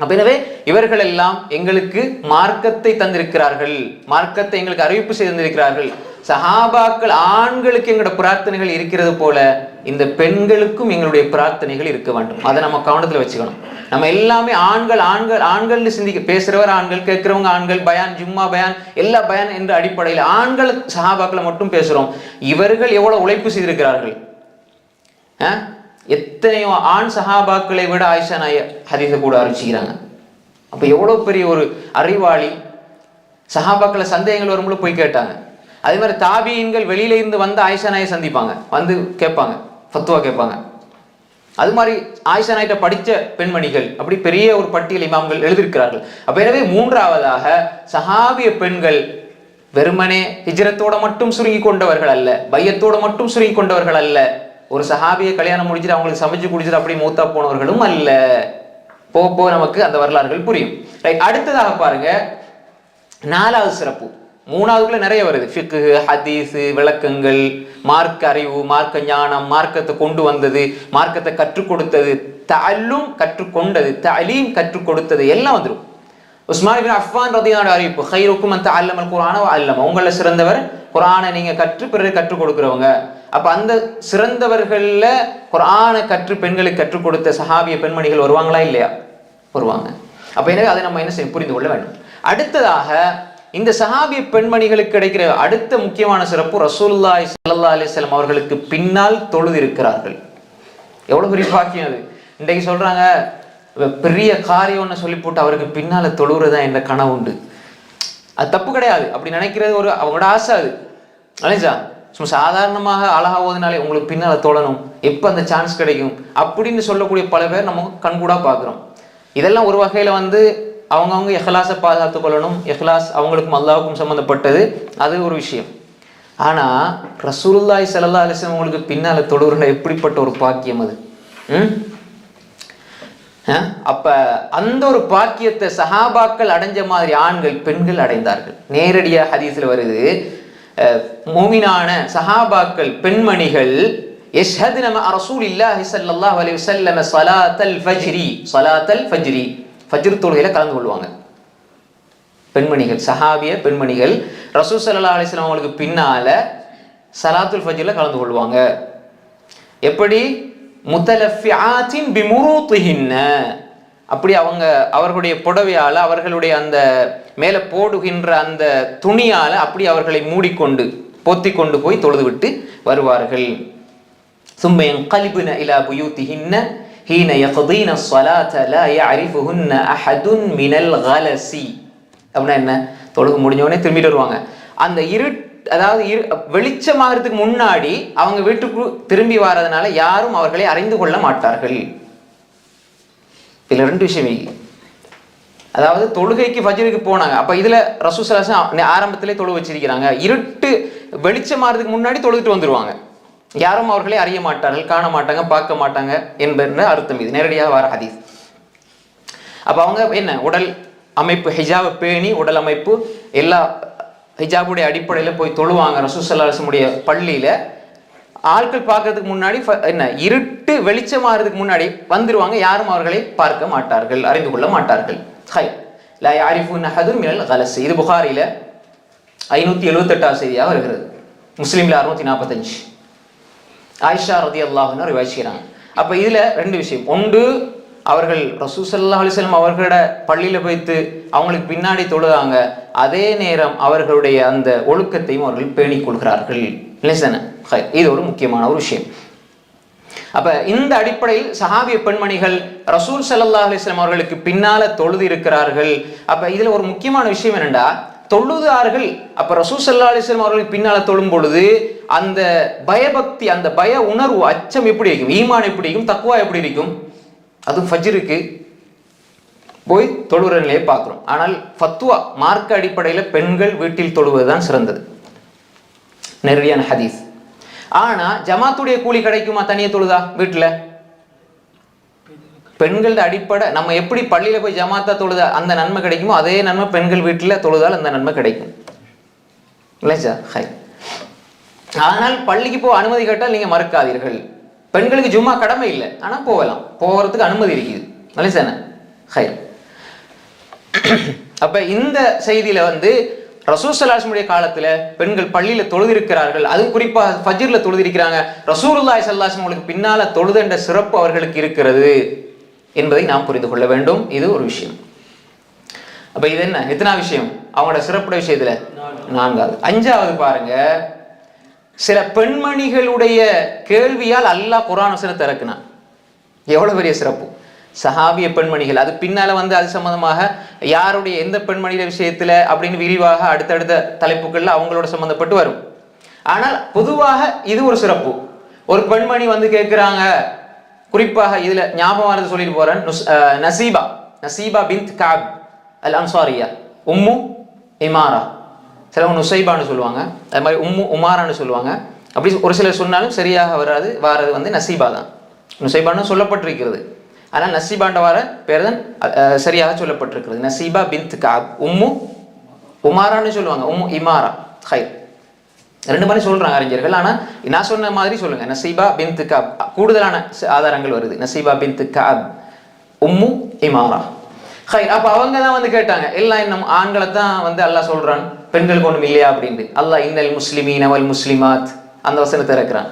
அப்ப எனவே இவர்கள் எல்லாம் எங்களுக்கு மார்க்கத்தை தந்திருக்கிறார்கள், மார்க்கத்தை எங்களுக்கு அறிவிப்பு செய்திருக்கிறார்கள். சஹாபாக்கள் ஆண்களுக்கு எங்களோட பிரார்த்தனைகள் இருக்கிறது போல இந்த பெண்களுக்கும் எங்களுடைய பிரார்த்தனைகள் இருக்க வேண்டும். அதை நம்ம கவனத்தில் வச்சுக்கணும். நம்ம எல்லாமே ஆண்கள் ஆண்கள் ஆண்கள்னு சிந்திக்க, பேசுறவர் ஆண்கள், கேட்கிறவங்க ஆண்கள், பயான் ஜும்மா பயான் எல்லா பயான் என்ற அடிப்படையில் ஆண்கள் சஹாபாக்களை மட்டும் பேசுறோம். இவர்கள் எவ்வளவு உழைப்பு செய்திருக்கிறார்கள். எத்தனையோ ஆண் சஹாபாக்களை விட ஆயிஷா நாய ஹதீஸை கூட அறிவிச்சுக்கிறாங்க. அப்ப எவ்வளவு பெரிய ஒரு அறிவாளி. சஹாபாக்களை சந்தேகங்கள் வரும்போது போய் கேட்டாங்க. அதே மாதிரி தாபியீன்கள் வெளியில இருந்து வந்து ஆயிஷா நாயை சந்திப்பாங்க, வந்து கேட்பாங்க, ஃபத்வா கேட்பாங்க. அது மாதிரி ஆயிஷா நாயிட்ட படித்த பெண்மணிகள், அப்படி பெரிய ஒரு பட்டியல் இமாம்கள் எழுதியிருக்கிறார்கள். அப்ப எனவே மூன்றாவதாக சஹாபிய பெண்கள் வெறுமனே ஹிஜ்ரத்தோட மட்டும் சுருங்கி கொண்டவர்கள் அல்ல, பையத்தோட மட்டும் சுருங்கி கொண்டவர்கள் அல்ல, ஒரு சஹாபியை கல்யாணம் முடிச்சுட்டு அவங்களுக்கு சமைச்சு குடிச்சிட்டு அப்படி மூத்தா போனவர்களும் அல்ல. போக நமக்கு அந்த வரலாறுகள் புரியும். ரைட், அடுத்ததாக பாருங்க, 4வது சிறப்பு. மூணாவதுக்குள்ள நிறைய வருது. ஃபிக்ஹ், ஹதீஸ், விளக்கங்கள், மார்க்க அறிவு, மார்க்க ஞானம், மார்க்கத்தை கொண்டு வந்தது, மார்க்கத்தை கற்றுக் கொடுத்தது, தஅல்லும் கற்றுக்கொண்டது, தஅலீம் கற்றுக் கொடுத்தது எல்லாம் வந்துடும். உஸ்மான் இப்னு அஃபான் ரலியல்லாஹு அறிவிப்பு, கைருக்கும் மன் தஅல்லமல் குர்ஆன வ அல்லம, உங்கள சிறந்தவர் குர்ஆனை நீங்க கற்று பிறகு கற்றுக் கொடுக்கிறவங்க. அப்ப அந்த சிறந்தவர்கள்ல குர்ஆனை கற்று பெண்களுக்கு கற்றுக் கொடுத்த சஹாபிய பெண்மணிகள் வருவாங்களா இல்லையா? வருவாங்க. அப்ப எனவே அதை நம்ம என்ன செய்ய புரிந்து கொள்ள வேண்டும். அடுத்ததாக இந்த சஹாபிய பெண்மணிகளுக்கு கிடைக்கிற அடுத்த முக்கியமான சிறப்பு, ரசூலுல்லாஹி ஸல்லல்லாஹு அலைஹி வஸல்லம் அவர்களுக்கு பின்னால் தொழுது இருக்கிறார்கள். எவ்வளவு பெரிய பாக்கியம் அது. இன்றைக்கு சொல்றாங்க பெரிய காரியம்னு சொல்லி போட்டு அவருக்கு பின்னால தொழுகிறதா என்ற கனவு உண்டு. அது தப்பு கிடையாது. அப்படி நினைக்கிறது ஒரு அவங்களோட ஆசை. அது அலைஞ்சா சும்மா சாதாரணமாக அழகா ஓதுனாலே உங்களுக்கு பின்னால தொழணும், எப்போ அந்த சான்ஸ் கிடைக்கும் அப்படின்னு சொல்லக்கூடிய பல பேர் நம்ம கண்கூடா பார்க்குறோம். இதெல்லாம் ஒரு வகையில் அவங்கவுங்க இஹ்லாஸை பாதுகாத்து கொள்ளணும். இஹ்லாஸ் அவங்களுக்கும் அல்லாஹ்வுக்கும் சம்மந்தப்பட்டது, அது ஒரு விஷயம். ஆனால் ரசூலுல்லாஹி ஸல்லல்லாஹு அலைஹி வஸல்லம் உங்களுக்கு பின்னால் தொழுகிற எப்படிப்பட்ட ஒரு பாக்கியம் அது. அப்ப அந்த ஒரு பாக்கியத்தை சஹாபாக்கள் அடைஞ்ச மாதிரி ஆண்கள் பெண்கள் அடைந்தார்கள். நேரடியாக ஹதீஸ்ல வருது, மூமினான சஹாபாக்கள் பெண்மணிகள் யஷ்ஹதுன மஅ ரசூலில்லாஹி ஸல்லல்லாஹு அலைஹி வஸல்லம் ஸலாத்தல் ஃபஜ்ரி, ஃபஜ்ர் தொழுகையில கலந்து கொள்வாங்க. பெண்மணிகள், சஹாபிய பெண்மணிகள் ரசூல் ஸல்லல்லாஹு அலைஹி வஸல்லம் அவங்களுக்கு பின்னால ஸலாத்துல் ஃபஜ்ர்ல கலந்து கொள்வாங்க. எப்படி? முத்தலஃபிஆத்தின் பிமுரூத்திஹின்ன, அப்படி அவர்களுடைய புடவையால, அவர்களுடைய அந்த மேலே போடுகின்ற அந்த துணியால அப்படி அவர்களை மூடிக்கொண்டு பொத்தி கொண்டு போய் தொழுது விட்டு வருவார்கள். ثم ينقلبن الى بيوتهن حين يقضين الصلاه لا يعرفهن احد من الغلس. அப்படின்னா என்ன? தொழுகு முடிஞ்ச உடனே திரும்பிட்டு வருவாங்க. அந்த அதாவது வெளிச்சமாகிறதுக்கு முன்னாடி அவங்க வீட்டுக்கு திரும்பி வர்றதுனால யாரும் அவர்களை அறிந்து கொள்ள மாட்டார்கள். இதுல ரெண்டு விஷயம். அதாவது தொழுகைக்கு ஃபஜ்ருக்கு போனாங்க, அப்ப இதுல ரசூல் ஸல்லல்லாஹு அலைஹி வஸல்லம் ஆரம்பத்திலே தொழு வச்சிருக்கிறாங்க. இருட்டு வெளிச்சமாகிறதுக்கு முன்னாடி தொழுதுட்டு வந்துருவாங்க. யாரும் அவர்களை அறிய மாட்டார்கள், காண மாட்டாங்க, பார்க்க மாட்டாங்க என்பது அர்த்தம். இது நேரடியாக வர ஹதீஸ். அப்ப அவங்க என்ன உடல் அமைப்பு, ஹிஜாபை பேணி உடல் அமைப்பு எல்லா ஹிஜாபுடைய அடிப்படையில் போய் தொழுவாங்க. ரசூல் ஸல்லல்லாஹு அலைஹி வஸல்லம் பள்ளியில ஆட்கள் பார்க்கறதுக்கு முன்னாடி என்ன இருட்டு வெளிச்சமாகிறதுக்கு முன்னாடி வந்துருவாங்க. யாரும் அவர்களை பார்க்க மாட்டார்கள், அறிந்து கொள்ள மாட்டார்கள். ஹை லா யாரிஃபுன அஹதுன் மினல் கலஸ். இது புகாரில 578வது செய்தியாக வருகிறது, முஸ்லிம்ல 645. ஆயிஷா ரலியல்லாஹு அன்ஹா ரிவாயத் செய்றாங்க. அப்ப இதுல ரெண்டு விஷயம். ஒன்று, அவர்கள் ரசூல் ஸல்லல்லாஹு அலைஹி வஸல்லம் அவர்களோட பள்ளியில போய்த்து அவங்களுக்கு பின்னாடி தொழுதாங்க, அதே நேரம் அவர்களுடைய அந்த ஒழுக்கத்தையும் அவர்கள் பேணிக் கொள்கிறார்கள். இது ஒரு முக்கியமான ஒரு விஷயம். அப்ப இந்த அடிப்படையில் சஹாபிய பெண்மணிகள் ரசூல் ஸல்லல்லாஹு அலைஹி வஸல்லம் அவர்களுக்கு பின்னால தொழுது இருக்கிறார்கள். அப்ப இதுல ஒரு முக்கியமான விஷயம் என்னண்டா, தொழுதார்கள். அப்ப ரசூல் ஸல்லல்லாஹு அலைஹி வஸல்லம் அவர்களுக்கு பின்னால தொழும் பொழுது அந்த பயபக்தி, அந்த பய உணர்வு, அச்சம் எப்படி இருக்கும், ஈமான் எப்படி இருக்கும், தக்வா எப்படி இருக்கும், அது ஃபஜ்ருக்கு போய் தொழுகிற நிலையை பார்க்கிறோம். ஆனால் ஃபத்வா மார்க்க அடிப்படையில் பெண்கள் வீட்டில் தொழுவதுதான் சிறந்தது, நேரடியான ஹதீஸ். ஆனா ஜமாத்துடைய கூலி கிடைக்குமா தனியே தொழுதா? வீட்டுல பெண்களோட அடிப்படை நம்ம எப்படி பள்ளியில போய் ஜமாத்தா தொழுதா அந்த நன்மை கிடைக்குமோ அதே நன்மை பெண்கள் வீட்டுல தொழுதால் அந்த நன்மை கிடைக்கும். இல்லை சார், ஹை. ஆனால் பள்ளிக்கு போக அனுமதி கேட்டால் நீங்க மறுக்காதீர்கள். பெண்களுக்கு ஜும்மா கடமை இல்லை, ஆனா போகலாம், போகிறதுக்கு அனுமதி இருக்குது. இல்லை சார், ஹை. அப்ப இந்த செய்தியில ரசூல் ஸல்லல்லாஹு அலைஹி வஸல்லம் காலத்துல பெண்கள் பள்ளியில தொழுதிருக்கிறார்கள், அதுவும் குறிப்பா ஃபஜ்ர்ல தொழுதிருக்கிறாங்க. ரசூலுல்லாஹி ஸல்லல்லாஹு அலைஹி வஸல்லம் பின்னால தொழுதென்ற சிறப்பு அவர்களுக்கு இருக்கிறது என்பதை நாம் புரிந்து கொள்ள வேண்டும். இது ஒரு விஷயம். அப்ப இது என்ன, எத்தனை விஷயம் அவங்களோட சிறப்புடைய விஷயத்துல? நான்காவது. அஞ்சாவது பாருங்க, சில பெண்மணிகளுடைய கேள்வியால் அல்லாஹ் குர்ஆன் வசனத்தை திறக்குனான். எவ்வளவு பெரிய சிறப்பு! சஹாபிய பெண்மணிகள், அது பின்னால அது சம்பந்தமாக யாருடைய எந்த பெண்மணிയുടെ விஷயத்துல அப்படின்னு விரிவாக அடுத்தடுத்த தலைப்புகள்ல அவங்களோட சம்பந்தப்பட்டு வரும். ஆனால் பொதுவாக இது ஒரு சிறப்பு. ஒரு பெண்மணி கேட்கிறாங்க, குறிப்பாக இதுல ஞாபகம் சொல்லிட்டு போறேன். நசீபா பின்த் கஅப் அல் அன்சாரியா, உம்மு இமாரா, சிலவங்க நுசைபான்னு சொல்லுவாங்க, அது மாதிரி உம்மு உமாரான்னு சொல்லுவாங்க. அப்படி ஒரு சிலர் சொன்னாலும் சரியாக வாரது நசீபா தான். நுசைபான்னு சொல்லப்பட்டிருக்கிறது, ஆனால் நசீபாண்ட வார பேர் தான் சரியாக சொல்லப்பட்டிருக்கிறது. நசீபா பின்த் கஅப், உம்மு உமாரான்னு சொல்லுவாங்க, இமாரா. ஹைர், ரெண்டு மாதிரி சொல்றாங்க அறிஞர்கள். ஆனா நான் சொன்ன மாதிரி சொல்லுங்க, நசீபா பின்த் கஅப். கூடுதலான ஆதாரங்கள் வருது, நசீபா பின்த் கஅப் உம்மு இமாரா. ஹைர், அப்ப அவங்க தான் வந்து கேட்டாங்க, எல்லாம் இன்னும் ஆண்களை தான் வந்து அல்லாஹ் சொல்றான், பெண்களுக்கு ஒண்ணும் இல்லையா அப்படின்ட்டு. அல்லாஹ் இன்னல் முஸ்லிமீன வல் முஸ்லிமாத் அந்த வசனத்தை இறக்குறான்.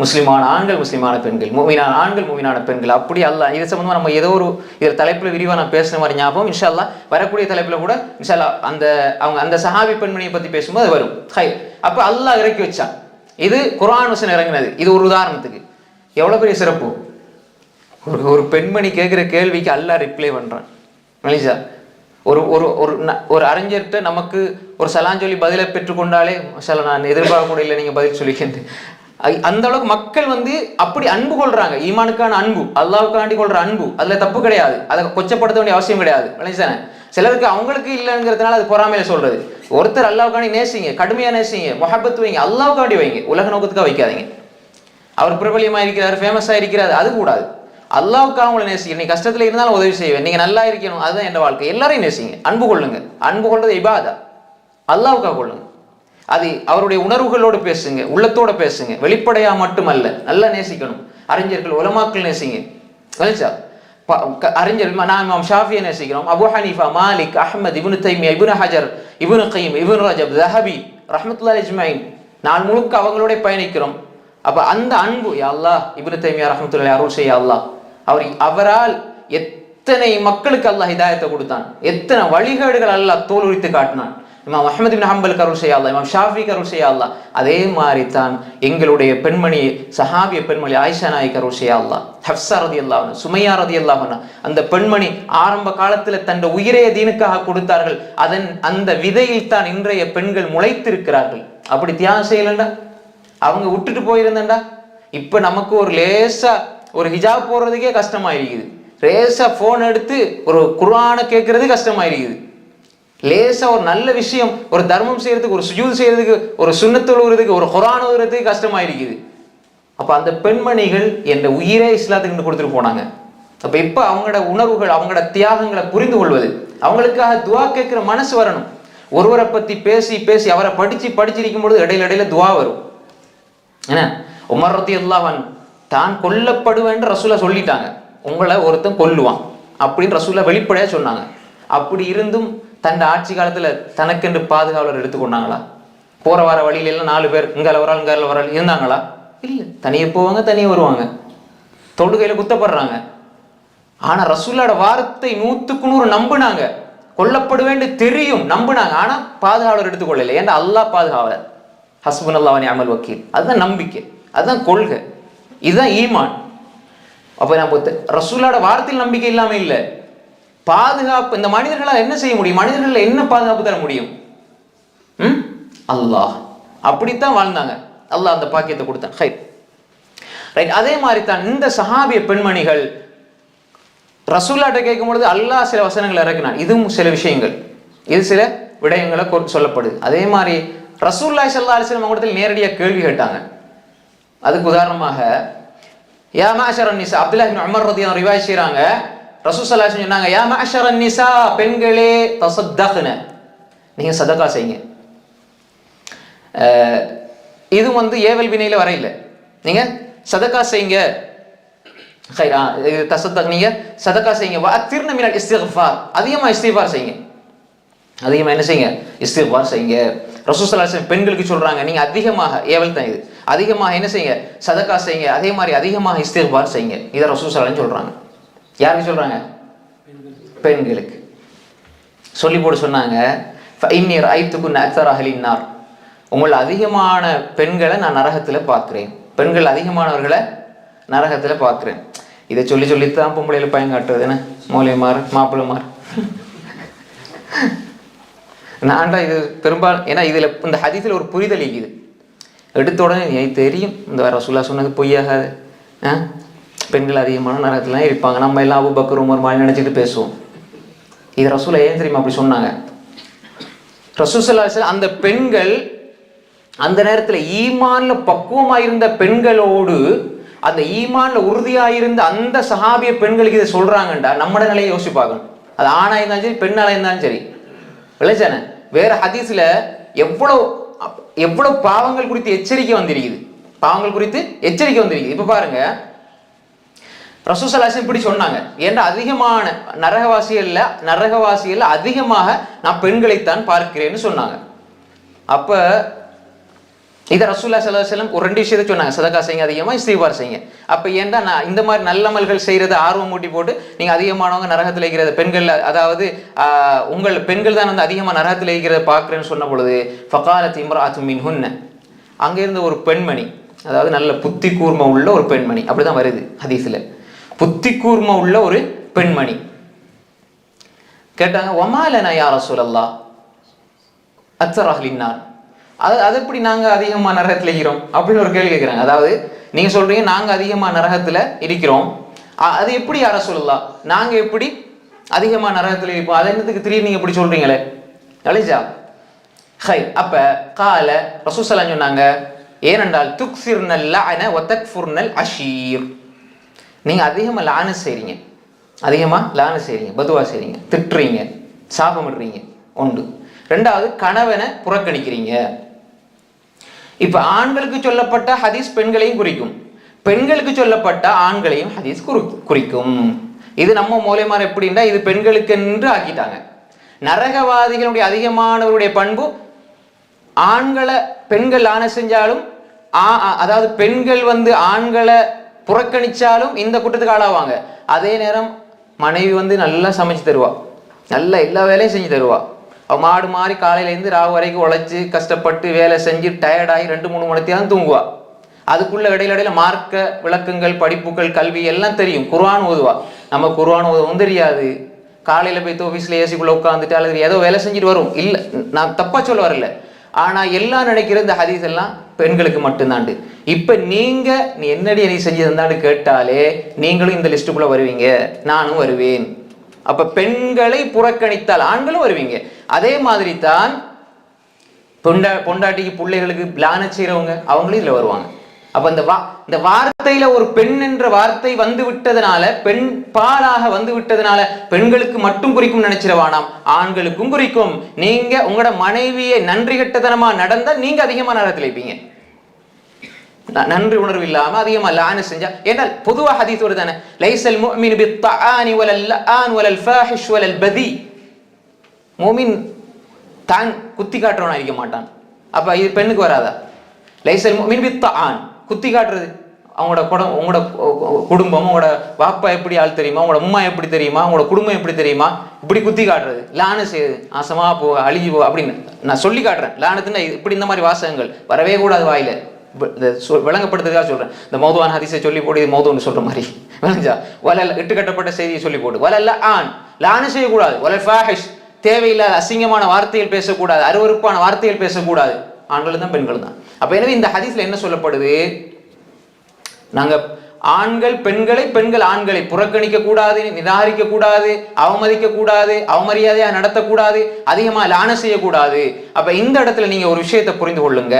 முஸ்லிமான ஆண்கள், முஸ்லிமான பெண்கள், மூமினான ஆண்கள், மூமினான பெண்கள். அப்படி அல்லாஹ் இது சம்பந்தமா நம்ம ஏதோ ஒரு இதில் தலைப்புல விரிவா நான் பேசுன மாதிரி ஞாபகம். இன்ஷா அல்லாஹ் வரக்கூடிய தலைப்புல கூட இன்ஷா அல்லாஹ் அவங்க அந்த சஹாபி பெண்மணியை பத்தி பேசும்போது வரும். ஹை, அப்ப அல்லாஹ் இறக்கி வச்சான். இது குர்ஆன் வசனம் இறங்கினது. இது ஒரு உதாரணத்துக்கு எவ்வளவு பெரிய சிறப்பு. ஒரு பெண்மணி கேட்கிற கேள்விக்கு அல்லாஹ் ரிப்ளை பண்றான். மலிசா, ஒரு ஒரு ஒரு அறிஞர்கிட்ட நமக்கு ஒரு சலான் சொல்லி பதிலை பெற்றுக்கொண்டாலே மஷாலா, நான் எதிர்பார்க்க கூட இல்லை நீங்க பதில் சொல்லிக்கின்றேன். அந்த அளவுக்கு மக்கள் வந்து அப்படி அன்பு கொள்றாங்க. ஈமானுக்கான அன்பு, அல்லாஹ்வுக்காண்டி கொள்ற அன்பு, அதுல தப்பு கிடையாது. அதை கொச்சப்படுத்த வேண்டிய அவசியம் கிடையாது. விளைஞ்சானே, சிலருக்கு அவங்களுக்கு இல்லைங்கிறதுனால அது பொறாமையில சொல்றது. ஒருத்தர் அல்லாஹ்வுக்காண்டி நேசிங்க, கடுமையா நேசிங்க, முஹப்பத் வைங்க, அல்லாஹ்வுக்காண்டி வைங்க, உலக நோக்கத்துக்காக வைக்காதீங்க. அவர் பிரபலியமா இருக்கிறார், ஃபேமஸா இருக்கிறார், அது கூடாது. அல்லாஹ்வுக்காக உங்களை நேசிங்க. நீ கஷ்டத்துல இருந்தாலும் உதவி செய்வேன், நீங்க நல்லா இருக்கணும், அதுதான் என் வாழ்க்கை. எல்லாரையும் நேசிங்க, அன்பு கொள்ளுங்க. அன்பு கொள்றது இபாதா, அல்லாஹ்வுக்காக கொள்ளுங்க. அது அவருடைய உணர்வுகளோடு பேசுங்க, உள்ளத்தோட பேசுங்க, வெளிப்படையா மட்டுமல்ல. நல்லா நேசிக்கணும். அறிஞர்கள், உலமாக்கள் நேசிங்க. அறிஞர்கள் நான் இமாம் ஷாஃபியை நேசிக்கிறோம், அபு ஹனீஃபா, மாலிக், அஹ்மத், இப்னு தைமியா, இப்னு ஹஜர், இப்னு கய்யிம், இப்னு ரஜப், ஸஹபி ரஹ்மத்துல்லாஹி அஜ்மஈன், நாள் முழுக்க அவங்களோட பயணிக்கிறோம். அப்ப அந்த அன்பு, யா அல்லாஹ் இப்னு தைமியா ரஹ்மத்துல்லாஹி அருள் செய்ய அல்லாஹ், அவரால் எத்தனை மக்களுக்கு அல்லாஹ் ஹிதாயத்தை கொடுத்தான், எத்தனை வழிகேடுகள் அல்லாஹ் தோல் உரித்து காட்டினான். இமாம் அஹ்மத் இப்னு ஹம்பலுக்கு அருள் செய்ய அல்லாஹ், இமாம் ஷாஃபிக்கு அருள் செய்ய அல்லாஹ். அதே மாதிரி தான் எங்களுடைய பெண்மணி, சஹாபிய பெண்மணி ஆயிஷா நாய்க்கு அருள் செய்ய அல்லாஹ். ஹஃப்ஸா ரலியல்லாஹு அன்ஹா, சுமையா ரலியல்லாஹு அன்ஹா, அந்த பெண்மணி ஆரம்ப காலத்துல தன் உயிரைய தீனுக்காக கொடுத்தார்கள். அந்த விதையில் தான் இன்றைய பெண்கள் முளைத்திருக்கிறார்கள். அப்படி தியாகம் செய்யலண்டா, அவங்க விட்டுட்டு போயிருந்தா, இப்ப நமக்கு ஒரு லேசா ஒரு ஹிஜாப் போடுறதுக்கே கஷ்டமாயிருக்குது. லேசா போன் எடுத்து ஒரு குர்ஆனை கேட்கறது கஷ்டமாயிருக்குது. லேசா ஒரு நல்ல விஷயம், ஒரு தர்மம் செய்யறதுக்கு, ஒரு சுஜூத் செய்யறதுக்கு, ஒரு சுன்னத் தொழுகிறதுக்கு, ஒரு குர்ஆன் ஓதுறதுக்கு கஷ்டமாயிருக்குது. அப்ப அந்த பெண்மணிகள் என்ற உயிரே இஸ்லாத்துக்கு கொடுத்துட்டு போனாங்க. அப்ப இப்ப அவங்களோட உணர்வுகள், அவங்களோட தியாகங்களை புரிந்து கொள்வது, அவங்களுக்காக துவா கேட்கிற மனசு வரணும். ஒருவரை பத்தி பேசி பேசி அவரை படிச்சிருக்கும் பொழுது இடையில துவா வரும். என்ன, உமர் ரலியல்லாஹு அன்ஹு தான் கொல்லப்படுவேன் ரசூலா சொல்லிட்டாங்க, உங்களை ஒருத்தன் கொல்லுவான் அப்படின்னு ரசூலா வெளிப்படையா சொன்னாங்க. அப்படி இருந்தும் தன் ஆட்சி காலத்துல தனக்கென்று பாதுகாவலர் எடுத்துக்கொண்டாங்களா? போற வர வழியில எல்லாம் 4 பேர் இங்கால வரால் இங்கால வரால் இருந்தாங்களா? இல்ல, தனியே போவாங்க, தனியே வருவாங்க, தொழுகையில குத்தப்படுறாங்க. ஆனா ரசூலோட வார்த்தை 100க்கு 100 நம்புனாங்க. கொல்லப்படுவேன் தெரியும், நம்புனாங்க. ஆனா பாதுகாவலர் எடுத்துக்கொள்ளல. ஏன்னா அல்லாஹ் பாதுகாவலர், ஹஸ்புனல்லாஹு வ நிஅமல் வக்கீல். அதுதான் நம்பிக்கை, அதுதான் கொள்கை, இதுதான் ஈமான். அப்ப நம்ம ரசூலோட வார்த்தையில் நம்பிக்கை இல்லாம இல்ல, பாதுகாப்பு. இந்த மனிதர்களால் என்ன செய்ய முடியும்? மனிதர்கள் என்ன பாதுகாப்பு தர முடியும்? அல்லாஹ். அப்படித்தான் வாழ்ந்தாங்க, அல்லாஹ் அந்த பாக்கியத்தை கொடுத்தான். ரைட். அதே மாதிரி தான் இந்த சஹாபிய பெண்மணிகள் ரசூலாட்ட கேட்கும் பொழுது அல்லாஹ் சில வசனங்களை இறக்கினான். இதுவும் சில விஷயங்கள், இது சில விடயங்களை சொல்லப்படுது. அதே மாதிரி ரசூலுல்லாஹி ஸல்லல்லாஹு அலைஹி வஸல்லம் அவங்களிடத்தில் நேரடியாக கேள்வி கேட்டாங்க. அதுக்கு உதாரணமாக யா மஅஷரன் நிசா, அப்துல்லாஹ் இப்னு உமர் ரலியல்லாஹு அன்ஹு ரிவாயத் செய்றாங்க, ரசூல் ஸல்லல்லாஹு அலைஹி வஸல்லம் சொன்னாங்க, யா மஅஷரன் நிசா, பெண்களே, தஸத்தக்ன, நீங்க சதகா செய்யுங்க. இது வந்து ஏவல் வினையில வரையில, நீங்க சதகா செய்யுங்க. தஸத்தக், நீங்க சதகா செய்யுங்க. வஅக்திர்ன மினல் இஸ்திக்ஃபார், அதிகமா இஸ்திக்ஃபார் செய்யுங்க. அதிகமா என்ன செய்யுங்க? இஸ்திக்ஃபார் செய்யுங்க. ரசூல் ஸல்லல்லாஹு அலைஹி வஸல்லம் பெண்களுக்கு சொல்றாங்க, நீங்க அதிகமாக, ஏவல் தான் இது, அதிகமாக என்ன செய்யுங்க? சதகா செய்யுங்க. அதே மாதிரி அதிகமாக இஸ்திக்ஃபார் செய்யுங்க. இதை ரசூல் ஸல்லல்லாஹு அலைஹி வஸல்லம் சொல்றாங்க. யாருக்கு சொல்றாங்க? பெண்களுக்கு சொல்லி போட்டு சொன்னாங்க, ஃபஇன்னி ரஅய்துகுன்ன அக்ஸர அஹ்லின் நார், உங்களை அதிகமான பெண்களை நான் நரகத்துல பார்க்கிறேன், பெண்கள் அதிகமானவர்களை நரகத்துல பார்க்கிறேன். இதை சொல்லி சொல்லித்தான் பொம்பளையில பயங்காட்டுறது என்ன, மௌலியமார், மாப்பிள்ளமார். நான்டா இது பெரும்பாலும், ஏன்னா இதுல இந்த ஹதீஸ்ல ஒரு புரிதல் இருக்குது. எடுத்த உடனே எனக்கு தெரியும் இந்த ரசூலுல்லாஹ் சொன்னது பொய்யாகாது, பெண்கள் அதிகமான நரகத்துல இருப்பாங்க, நம்ம எல்லாம் அபூபக்கர் உமர் மாதிரி நினைச்சிட்டு பேசுவோம். இது ரசூலுல்லாஹ் ஏன் தெரியுமா அப்படி சொன்னாங்க? ரசூல் ஸல்லல்லாஹு அலைஹி வஸல்லம் அந்த பெண்கள் அந்த நேரத்துல ஈமான்ல பக்குவமாயிருந்த பெண்களோடு, அந்த ஈமான்ல உறுதியாயிருந்த அந்த சஹாபிய பெண்களுக்கு இதை சொல்றாங்கண்டா நம்மட நிலையை யோசிச்சு பார்க்கணும். அது ஆணா இருந்தாலும் சரி, பெண்ணால இருந்தாலும் சரி, விளைச்சானே. வேற ஹதீஸ்ல எவ்வளவு எவ்வளவு பாவங்கள் குறித்து எச்சரிக்கை வந்திருக்குது. பாவங்கள் குறித்து எச்சரிக்கை வந்திருக்குது. இப்ப பாருங்க, ரசூல் ஸல்லல்லாஹு அலைஹி வஸல்லம் இப்படி சொன்னாங்க, ஏன்னா அதிகமான நரகவாசிகள்ல அதிகமாக நான் பெண்களைத்தான் பார்க்கிறேன்னு சொன்னாங்க. அப்ப இதை ரசூலுல்லாஹி ஸல்லல்லாஹு அலைஹி வஸல்லம் ஒரு 2 விஷயத்தை சொன்னாங்க, சதகா செய்யுங்க, அதிகமா இஸ்திக்பார் செய்யுங்க. அப்ப ஏன்டா நான் இந்த மாதிரி நல்லமல்கள் செய்யறது ஆர்வம் மூட்டி போட்டு நீங்க அதிகமானவங்க நரகத்தில் இருக்கிறது பெண்கள், அதாவது உங்கள் பெண்கள் தான் வந்து அதிகமா நரகத்தில் இருக்கிறத பார்க்கிறேன்னு சொன்ன பொழுது ஃபகாலத் இம்ராஅத்து மின்ஹுன்ன, அங்க இருந்த ஒரு பெண்மணி, அதாவது நல்ல புத்தி கூர்மை உள்ள ஒரு பெண்மணி, அப்படிதான் வருது ஹதீஸ்ல, புத்தி கூர்மை உள்ள ஒரு பெண்மணி கேட்டாங்க, வமாலனா யா ரசூலல்லாஹ் அக்ஸர் அஹ்லின்னார், அது எப்படி நாங்க அதிகமா நரகத்துல இருக்கிறோம் அப்படின்னு ஒரு கேள்வி கேட்கிறாங்க. அதாவது நீங்க சொல்றீங்க நாங்க அதிகமா நரகத்துல இருக்கிறோம், அது எப்படி யா ரசூலல்லாஹ், நாங்க எப்படி அதிகமா நரகத்துல இருப்போம், அது என்னத்துக்கு திடீர்னு நீங்க எப்படி சொல்றீங்களே அலிஜா ஹை. அப்ப கால ரசூல் ஸல்லல்லாஹு அலைஹி சொன்னாங்க, ஏனென்றால் துக்ஸிர்னல் லஅன வ தக்ஃபுர்னல் அஷீர், நீங்க அதிகமா லான செய்றீங்க, அதிகமா லான செய்றீங்க, பதுவா செய்றீங்க, திட்டுறீங்க, சாபமிடுறீங்க ஒன்று. ரெண்டாவது கணவனை புறக்கணிக்கிறீங்க. இப்ப ஆண்களுக்கு சொல்லப்பட்ட ஹதீஸ் பெண்களையும் குறிக்கும், பெண்களுக்கு சொல்லப்பட்ட ஆண்களையும் ஹதீஸ் குறிக்கும். இது நம்ம மூலமா எப்படின்னா இது பெண்களுக்கு என்று ஆக்கிட்டாங்க. நரகவாதிகளுடைய அதிகமானவருடைய பண்பு ஆண்களை பெண்கள் லான செஞ்சாலும், அதாவது பெண்கள் வந்து ஆண்களை புறக்கணிச்சாலும் இந்த குற்றத்துக்கு ஆளாவாங்க. அதே நேரம் மனைவி வந்து நல்லா சமைச்சு தருவா, நல்லா எல்லா வேலையும் செஞ்சு தருவா, அவ மாடு மாதிரி காலையிலேருந்து ராவு வரைக்கும் உழைச்சி கஷ்டப்பட்டு வேலை செஞ்சு டயர்டாகி 2-3 மணி நேரம் தூங்குவா. அதுக்குள்ள இடையில மார்க்க விளக்கங்கள், படிப்புகள், கல்வி எல்லாம் தெரியும், குர்ஆன் ஓதுவா. நம்ம குர்ஆன் ஓதவும் தெரியாது, காலையில போய் ஆஃபீஸ்ல ஏசிக்குள்ள உட்காந்துட்டு அல்லது ஏதோ வேலை செஞ்சுட்டு வரும். இல்லை, நான் தப்பா சொல்ல வரல, ஆனா எல்லாம் நினைக்கிற இந்த ஹதீஸ் எல்லாம் பெண்களுக்கு மட்டும்தாண்டு. இப்ப நீ என்னடி நீ செஞ்சதுதான்னு கேட்டாலே நீங்களும் இந்த லிஸ்டுக்குள்ள வருவீங்க, நானும் வருவேன். அப்ப பெண்களை புறக்கணித்தால் ஆண்களும் வருவீங்க. அதே மாதிரி தான் பொண்டாட்டிக்கு பிள்ளைகளுக்கு லான செய்யறவங்க அவங்களும் இதுல வருவாங்க. அப்ப இந்த வார்த்தையில ஒரு பெண் என்ற வார்த்தை வந்து விட்டதுனால, பெண் பாலாக வந்து விட்டதுனால பெண்களுக்கு மட்டும் குறிக்கும் நினைச்சிடவானாம், ஆண்களுக்கும் குறிக்கும். நீங்க உங்களோட மனைவியை நன்றி கெட்டதனமா நடந்தா நீங்க அதிகமா நரகத்தில் இருப்பீங்க. நன்றி உணர்வு இல்லாம அதிகமா லான செஞ்சா, ஏனால் பொதுவா ஹதீஸ் வருதானே, லைஸல் முஃமினு பித்தஆனி வலல் லஆன் வலல் ஃபாஹிஷ் வலல் பதி, முஃமின் தான் குத்தி காட்டுறவனா இருக்க மாட்டான். அப்ப இது பெண்ணுக்கு வராதா? லைஸல் முஃமினு பித்தஆன், குத்தி காட்டுறது, உங்களோட குடும்பம், உங்களோட வாப்பா எப்படி ஆள் தெரியுமா, உங்களோட அம்மா எப்படி தெரியுமா, உங்களோட குடும்பம் எப்படி தெரியுமா, இப்படி குத்தி காட்டுறது, லான செய்யுது, ஆசமா போ, அழிஞ்சு போ அப்படின்னு நான் சொல்லி காட்டுறேன். லானத்துன்னா இப்படி இந்த மாதிரி வாசகங்கள் வரவே கூடாது வாயில, விளங்கப்படுத்துறதுக்காக சொல்றேன். இந்த மௌதுவான் ஹதீஸை சொல்லி போட்டு இது மௌதுன்னு சொல்ற மாதிரி விளங்குச்சா? வலல் இட்டுக்கட்டப்பட்ட செய்தியை சொல்லி போட்டு, வலல்ல ஆண் லான செய்யக்கூடாது, வலல் ஃபாஹிஷ் தேவையில்லாத அசிங்கமான வார்த்தைகள் பேசக்கூடாது, அருவருப்பான வார்த்தைகள் பேசக்கூடாது, ஆண்களும் தான் பெண்களும் தான். அப்ப எனவே இந்த ஹதீஸ்ல என்ன சொல்லப்படுது, நாங்க ஆண்கள் பெண்களை, பெண்கள் ஆண்களை புறக்கணிக்க கூடாது, நிராகரிக்க கூடாது, அவமதிக்க கூடாது, அவமரியாதையா நடத்தக்கூடாது, அதிகமா லான செய்யக்கூடாது. அப்ப இந்த இடத்துல நீங்க ஒரு விஷயத்தை புரிந்து கொள்ளுங்க.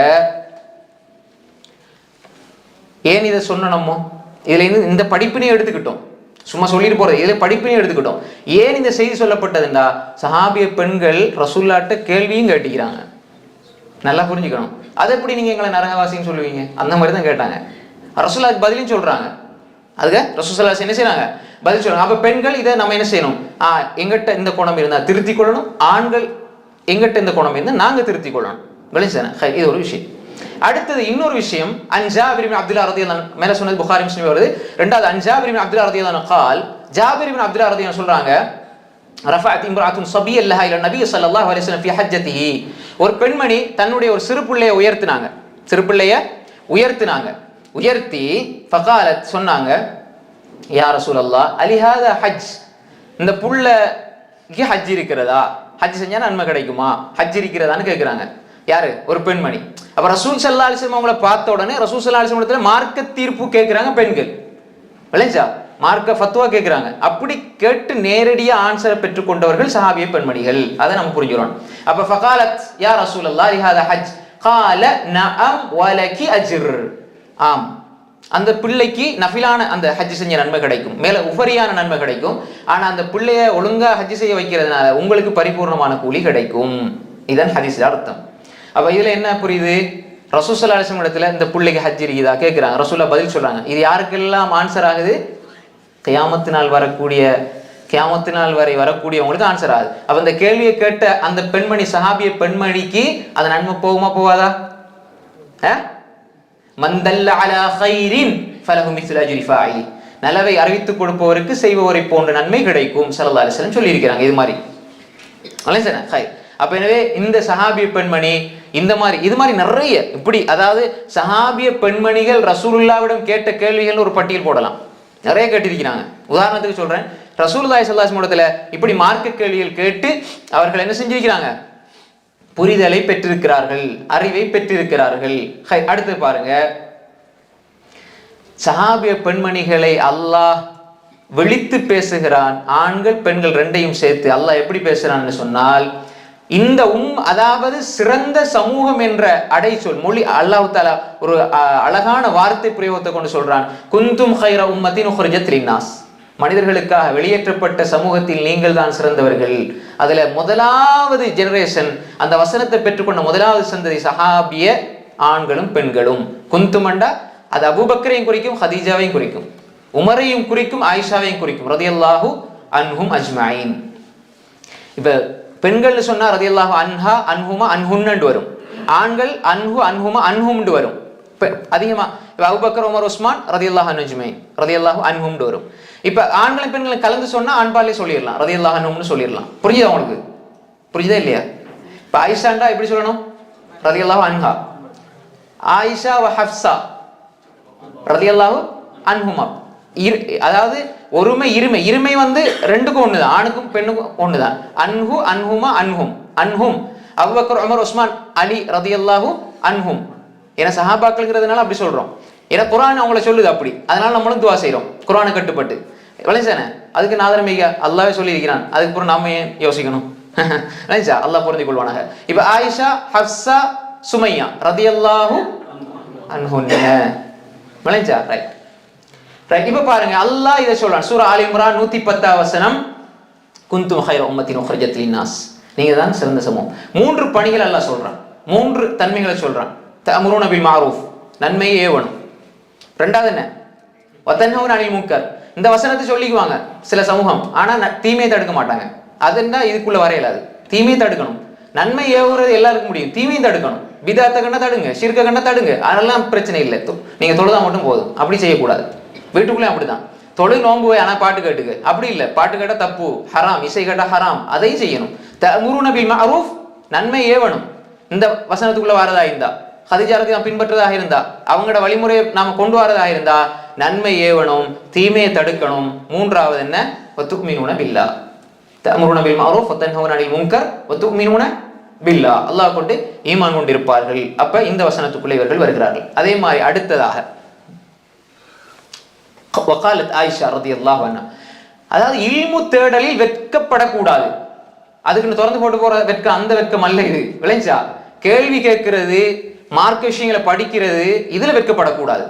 ஏன் இதை சொன்னோமோ, இதுல இருந்து இந்த படிப்பினையும் எடுத்துக்கிட்டோம், சும்மா சொல்லிட்டு போறது, இதுல படிப்பினையும் எடுத்துக்கிட்டோம். ஏன் இந்த செய்தி சொல்லப்பட்டதுண்டா, சஹாபிய பெண்கள் ரசூல்லாட்ட கேள்வியும் கேட்டுக்கிறாங்க. நல்லா புரிஞ்சுக்கணும். அதை எப்படி நீங்க எங்களை நரகவாசின்னு சொல்லுவீங்க, அந்த மாதிரி தான் கேட்டாங்க. ரசூலுல்லாஹ் பதிலும் சொல்றாங்க, அதுக்கு ரசூல் ஸல்லல்லாஹு அலைஹி வஸல்லம் என்ன செய்றாங்க, பதில் சொல்றாங்க. அப்ப பெண்கள் இதை நம்ம என்ன செய்யணும், எங்கிட்ட இந்த குணம் இருந்தா திருத்திக் கொள்ளணும், ஆண்கள் எங்கிட்ட இந்த குணம் இருந்தா நாங்க திருத்திக் கொள்ளணும். விளைஞ்சன இது ஒரு விஷயம். அடுத்தது இன்னொரு விஷயம், அன் ஜாபிர் இப்னு அப்துல்லாஹ் ரலியல்லாஹு அன்ஹு, மேல சொன்னது புகாரி முஸ்லிம் வருது. ரெண்டாவது அன் ஜாபிர் இப்னு அப்துல்லாஹ் ரலியல்லாஹு அன்ஹு قال, ஜாபிர் இப்னு அப்துல்லாஹ் ரலியல்லாஹு அன்ஹு சொல்றாங்க, ரஃபஅத் இம்ராஅத்துன் ஸபிய்யன் லஹா இலா நபி ஸல்லல்லாஹு அலைஹி வஸல்லம் ஃபீ ஹஜ்ஜத்திஹி, ஒரு பெண்மணி தன்னுடைய ஒரு சிறு பிள்ளையை உயர்த்தினாங்க, சிறு பிள்ளையை உயர்த்தி ஃபகாலத் சொன்னாங்க, யா ரசூலல்லாஹ் அலிஹாதா ஹஜ், இந்த புள்ளைக்கு ஹஜ் இருக்கிறதா, ஹஜ் செஞ்சா நன்மை கிடைக்குமா, ஹஜ் இருக்கிறதான்னு கேட்கிறாங்க. யாரு? ஒரு பெண்மணி. அப்ப ரசூல் ஸல்லல்லாஹு அலைஹி வஸல்லம் அவங்கள பார்த்த உடனே ரசூல் ஸல்லல்லாஹு அலைஹி வஸல்லம் மார்க்க தீர்ப்பு கேட்கிறாங்க பெண்கள், விளைஞ்சா மார்க்க ஃபத்வா கேட்கிறாங்க. அப்படி கேட்டு நேரடியா ஆன்சரை பெற்றுக்கொண்டவர்கள் சஹாபிய பெண்மணிகள். அதை நம்ம புரிஞ்சுக்கிறோம். அப்ப ஃபகாலத் யா ரசூலல்லாஹ் லிஹாதா ஹஜ் قال நஅம் வலகி அஜ்ர், ஆம், அந்த பிள்ளைக்கு நஃபிலான அந்த ஹஜ் செஞ்ச நன்மை கிடைக்கும், மேல உபரியான நன்மை கிடைக்கும். ஆனா அந்த பிள்ளைய ஒழுங்கா ஹஜ் செய்ய வைக்கிறதுனால உங்களுக்கு பரிபூர்ணமான கூலி கிடைக்கும். இதான் ஹதீஸ் அர்த்தம். அப்ப இதுல என்ன புரியுது? ரசூல் ஸல்லல்லாஹு அலைஹி வஸல்லம் இடத்துல இந்த புள்ளைக்கு ஹஜ் இருக்குதா கேட்குறாங்க. ரசூலுல்லாஹ் பதில் சொல்றாங்க. இது யாருக்கெல்லாம் ஆன்சர் ஆகுது? கியாமத்து நாள் வரை வரக்கூடியவங்களுக்கு ஆன்சர் ஆகுது. அப்ப இந்த கேள்வியை கேட்ட அந்த பெண்மணி, சஹாபிய பெண்மணிக்கு அது நன்மை போகுமா போவாதா? மந்தல்ல அலா கைரின் ஃபலஹு மிஸ்லு அஜ்ரி ஃபாயிலி, நலவை அறிவித்துக் கொடுப்பவருக்கு செய்பவரை போன்ற நன்மை கிடைக்கும் ஸல்லல்லாஹு அலைஹி வஸல்லம் சொல்லி இருக்கிறாங்க. இது மாதிரி அப்ப எனவே இந்த சஹாபிய பெண்மணி இந்த மாதிரி இது மாதிரி நிறைய இப்படி, அதாவது சஹாபிய பெண்மணிகள் ரசூலுல்லாஹ்விடம் கேட்ட கேள்விகள் ஒரு பட்டியல் போடலாம். நிறைய கேட்டிருக்கிறாங்க. உதாரணத்துக்கு சொல்றேன், ரசூலுல்லாஹி ஸல்லல்லாஹு அலைஹி வஸல்லம் இப்படி மார்க்க கேள்விகள் கேட்டு அவர்கள் என்ன செஞ்சிருக்கிறாங்க? புரிதலை பெற்றிருக்கிறார்கள், அறிவை பெற்றிருக்கிறார்கள். அடுத்து பாருங்க, சஹாபிய பெண்மணிகளை அல்லாஹ் விழித்து பேசுகிறான். ஆண்கள் பெண்கள் ரெண்டையும் சேர்த்து அல்லாஹ் எப்படி பேசுறான்னு சொன்னால், இந்த அதாவது சிறந்த சமூகம் என்ற அடைச்சொல் மொழி அல்லாஹ் தஆலா ஒரு அழகான வார்த்தை பிரயோகத்தை கொண்டு சொல்றான். குந்தும் கைர உம்மத்தின் உக்ரிஜத் லின்னாஸ், மனிதர்களுக்காக வெளியேற்றப்பட்ட சமூகத்தில் நீங்கள் தான் சிறந்தவர்கள். அதுல முதலாவது ஜெனரேஷன், அந்த வசனத்தை பெற்றுக்கொண்ட முதலாவது சந்ததி சஹாபிய ஆண்களும் பெண்களும். குந்துமண்டா அது அபூபக்கரையும் குறிக்கும், ஹதீஜாவையும் குறிக்கும், உமரையும் குறிக்கும், ஆயிஷாவையும் குறிக்கும் ரலியல்லாஹு அன்ஹும் அஜ்மஈன். இப்ப பெண்கள் சொன்னா ரலியல்லாஹு அன்ஹா அன்ஹுமா அன்ஹுன்னு வரும். ஆண்கள் அன்ஹு அன்ஹுமா அன்ஹும்னு வரும் அதிகமா. இப்ப அபூபக்கர் உமர் உஸ்மான் ரலியல்லாஹு அன்ஹுஜ்மஈன் ரலியல்லாஹு அன்ஹும்னு வரும். இப்ப ஆண்களும் பெண்களும் கலந்து சொன்னா ஆண்பாலே சொல்லிடலாம், ரலியல்லாஹு அன்ஹும்னு சொல்லிடலாம். புரியுதா உங்களுக்கு? புரியுதா இல்லையா? இப்ப ஆயிஷாண்டா எப்படி சொல்லணும்? ரலியல்லாஹு அன்ஹா. ஆயிஷா வ ஹப்ஸா ரலியல்லாஹு அன்ஹுமா. அதாவது ஒருமை இருமை, இருமை ரெண்டுக்கும் ஒண்ணுதான், ஆணுக்கும் பெண்ணுக்கும் ஒண்ணுதான். அன்ஹு அன்ஹுமா அன்ஹும். அன்ஹும் அபூபக்கர் உமர் உஸ்மான் அலி ரலியல்லாஹு அன்ஹும். ஏன்னா சஹாபாக்கள்ங்கிறதுனால அப்படி சொல்றோம். ஏன்னா குர்ஆன் அவங்கள சொல்லுது அப்படி, அதனால நம்மளும் துவா செய்யறோம் குர்ஆனை கட்டுப்பட்டு. விளைஞ்சானே அதுக்கு நாதரமிக அல்லாஹ்வே சொல்லி இருக்கிறான், அதுக்கு அப்புறம் நாம ஏன் யோசிக்கணும்? விளைஞ்சா அல்லாஹ் பொருந்திக் கொள்வானாக. இப்ப ஆயிஷா ஹப்ஸா சுமையா ரலியல்லாஹு அன்ஹுன்ன. விளைஞ்சா ரைட். இப்ப பாருங்க, அல்லாஹ் இதை சொல்றான். சூரா ஆல் இம்ரான் 110 வசனம், குந்தும் கைர உம்மத்தின் உக்ரிஜத் லின்னாஸ், நீங்க தான் சிறந்த சமூகம். 3 பணிகள் அல்லாஹ் சொல்றான், 3 தன்மைகளை சொல்றான். தஅமுருன பில் மஅரூஃப், நன்மையை ஏவணும். ரெண்டாவது என்ன? வதன்ஹவுன அனில் முன்கர். இந்த வசனத்தை சொல்லிக்குவாங்க சில சமூகம், ஆனா தீமையை தடுக்க மாட்டாங்க. அதுன்னா இதுக்குள்ள வரையலாது. தீமையை தடுக்கணும். நன்மை ஏவுறது எல்லாருக்கும் முடியும், தீமையை தடுக்கணும். பிதாத்தை கண்ண தடுங்க, ஷிர்க கண்ண தடுங்க, அதெல்லாம் பிரச்சனை இல்லை. நீங்க தொழுதா மட்டும் போதும். அப்படி செய்யக்கூடாது. வீட்டுக்குள்ளே அப்படிதான், தொழு நோம்பு போய் ஆனா பாட்டு கேட்டுக்கு, அப்படி இல்லை. பாட்டு கேட்டா தப்பு, ஹராம். இசை கேட்டா ஹராம், அதையும் செய்யணும். தஅமுருன பில் மஅரூஃப், நன்மை ஏவணும். இந்த வசனத்துக்குள்ள வரதா இருந்தா, ஹதீஜா ரலியல்லாஹு பின்பற்றதாக இருந்தா, அவங்களோட வழிமுறையை நாம கொண்டு வரதாக இருந்தா நன்மை ஏவணும், தீமையை தடுக்கணும். மூன்றாவது என்ன? வதுமினுன பில்லாஹ், தஅமுருன பில் மஅரூஃப் வதன்ஹவுன அனில் முன்கர் வதுமினுன பில்லாஹ், அல்லாஹ் கொண்டு ஈமான் கொண்டிருப்பார்கள். அப்ப இந்த வசனத்துக்குள்ளே இவர்கள் வருகிறார்கள். அதே மாதிரி அடுத்ததாக வகாலத் ஆயிஷா ரலியல்லாஹு அன்ஹா, அதாவது இல்மு தேடலில் வெட்கப்படக்கூடாது. அதுக்குன்னு திறந்து போட்டு போற வெட்கம், அந்த வெட்கம் அல்ல இது. விளைஞ்சா கேள்வி கேட்கிறது, மார்க்க விஷயங்களை படிக்கிறது, இதுல வெட்கப்படக்கூடாது.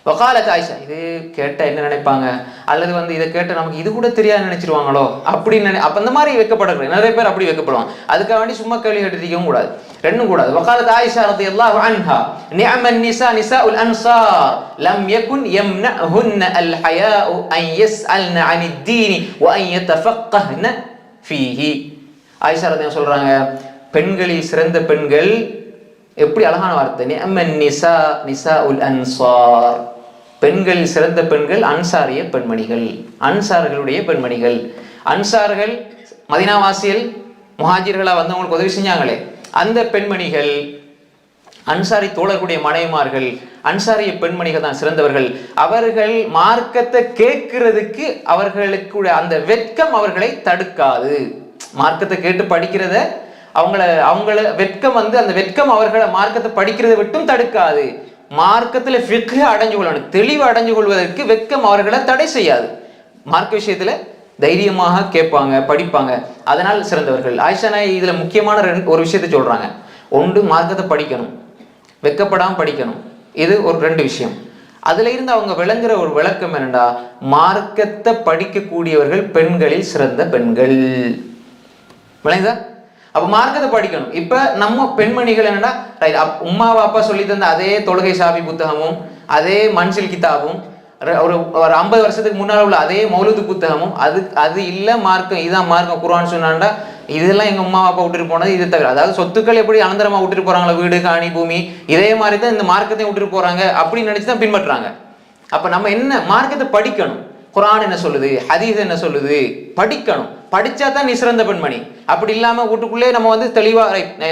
வகாலத் ஆயிஷா, இது கேட்ட என்ன நினைப்பாங்க, அல்லது இதை கேட்ட நமக்கு இது கூட தெரியாது நினைச்சிருவாங்களோ அப்படின்னு அப்ப அந்த மாதிரி வெட்கப்படக்கூடாது. நிறைய பேர் அப்படி வெட்கப்படுவாங்க. அதுக்காக வேண்டி சும்மா கேள்வி கேட்டிருக்கவும் கூடாது, ரெண்டும் கூடாது. வகாலத் ஆயிஷா ரலியல்லாஹு அன்ஹா, நிஅமன் நிஸா நிஸாஉல் அன்சார் லம் யகுன் யம்னஹுன்ன அல் ஹயாஉ அன் யஸ்அல்ன அனித் தீனி வ அன் யதஃபக்கஹ்ன ஃபீஹி. ஆயிஷா ரலியல்லாஹு சொல்றாங்க, பெண்களில் சிறந்த பெண்கள், எப்படி அழகான வார்த்தை, நிஅமன் நிஸா நிஸாஉல் அன்சார், பெண்களில் சிறந்த பெண்கள் அன்சாரிய பெண்மணிகள், அன்சார்களுடைய பெண்மணிகள். அன்சார்கள் மதீனாவாசிகள் முஹாஜிர்களா வந்தவங்களுக்கு உதவி செஞ்சாங்களே, அந்த பெண்மணிகள் அன்சாரி தோழர்களுடைய மனைவிமார்கள், அன்சாரிய பெண்மணிகள் தான் சிறந்தவர்கள். அவர்கள் மார்க்கத்தை கேட்கிறதுக்கு அவர்களுக்கு அந்த வெட்கம் அவர்களை தடுக்காது. மார்க்கத்தை கேட்டு படிக்கிறத அவங்கள வெட்கம் அந்த வெட்கம் அவர்களை மார்க்கத்தை படிக்கிறதை விட்டும் தடுக்காது. மார்க்கத்துல ஃபிக்ஹ் அடைஞ்சு கொள்ளணும், தெளிவு அடைஞ்சு கொள்வதற்கு வெட்கம் அவர்களை தடை செய்யாது. மார்க்க விஷயத்துல தைரியமாக கேட்பாங்க, படிப்பாங்க, அதனால் சிறந்தவர்கள். ஆயிஷா நாயகி இதுல முக்கியமான ஒரு விஷயத்தை சொல்றாங்க. ஒன்று, மார்க்கத்தை படிக்கணும், வெட்கப்படாம படிக்கணும். இது ஒரு 2 விஷயம். அதுல இருந்து அவங்க விளங்குற ஒரு விளக்கம் என்னடா, மார்க்கத்தை படிக்கக்கூடியவர்கள் பெண்களில் சிறந்த பெண்கள். விளங்குதா? அப்ப மார்க்கத்தை படிக்கணும். இப்ப நம்ம பெண்மணிகள் என்னன்னா உம்மா அப்பா சொல்லி தந்த அதே தொழுகை சாவி புத்தகமும் அதே மன்சில் கிதாபும் ஒரு 50 வருஷத்துக்கு முன்னால உள்ள அதே மௌலூது புத்தகமும் அது இல்ல மார்க்கம், இதுதான் மார்க்கம் குர்ஆன் சொன்னாண்டா இதெல்லாம் எங்க அம்மா அப்பா விட்டுட்டு போனது. இது தவிர அதாவது சொத்துக்கள் எப்படி அனந்தரமா விட்டுட்டு போறாங்களா, வீடு காணி பூமி, இதே மாதிரி தான் இந்த மார்க்கத்தையும் விட்டுட்டு போறாங்க அப்படின்னு நினைச்சுதான் பின்பற்றாங்க. அப்ப நம்ம என்ன மார்க்கத்தை படிக்கணும். குர்ஆன் என்ன சொல்லுது, ஹதீஸ் என்ன சொல்லுது, படிக்கணும். படிச்சா தான் நீ சிறந்த பெண்மணி. அப்படி இல்லாம வீட்டுக்குள்ளே நம்ம வந்து தெளிவா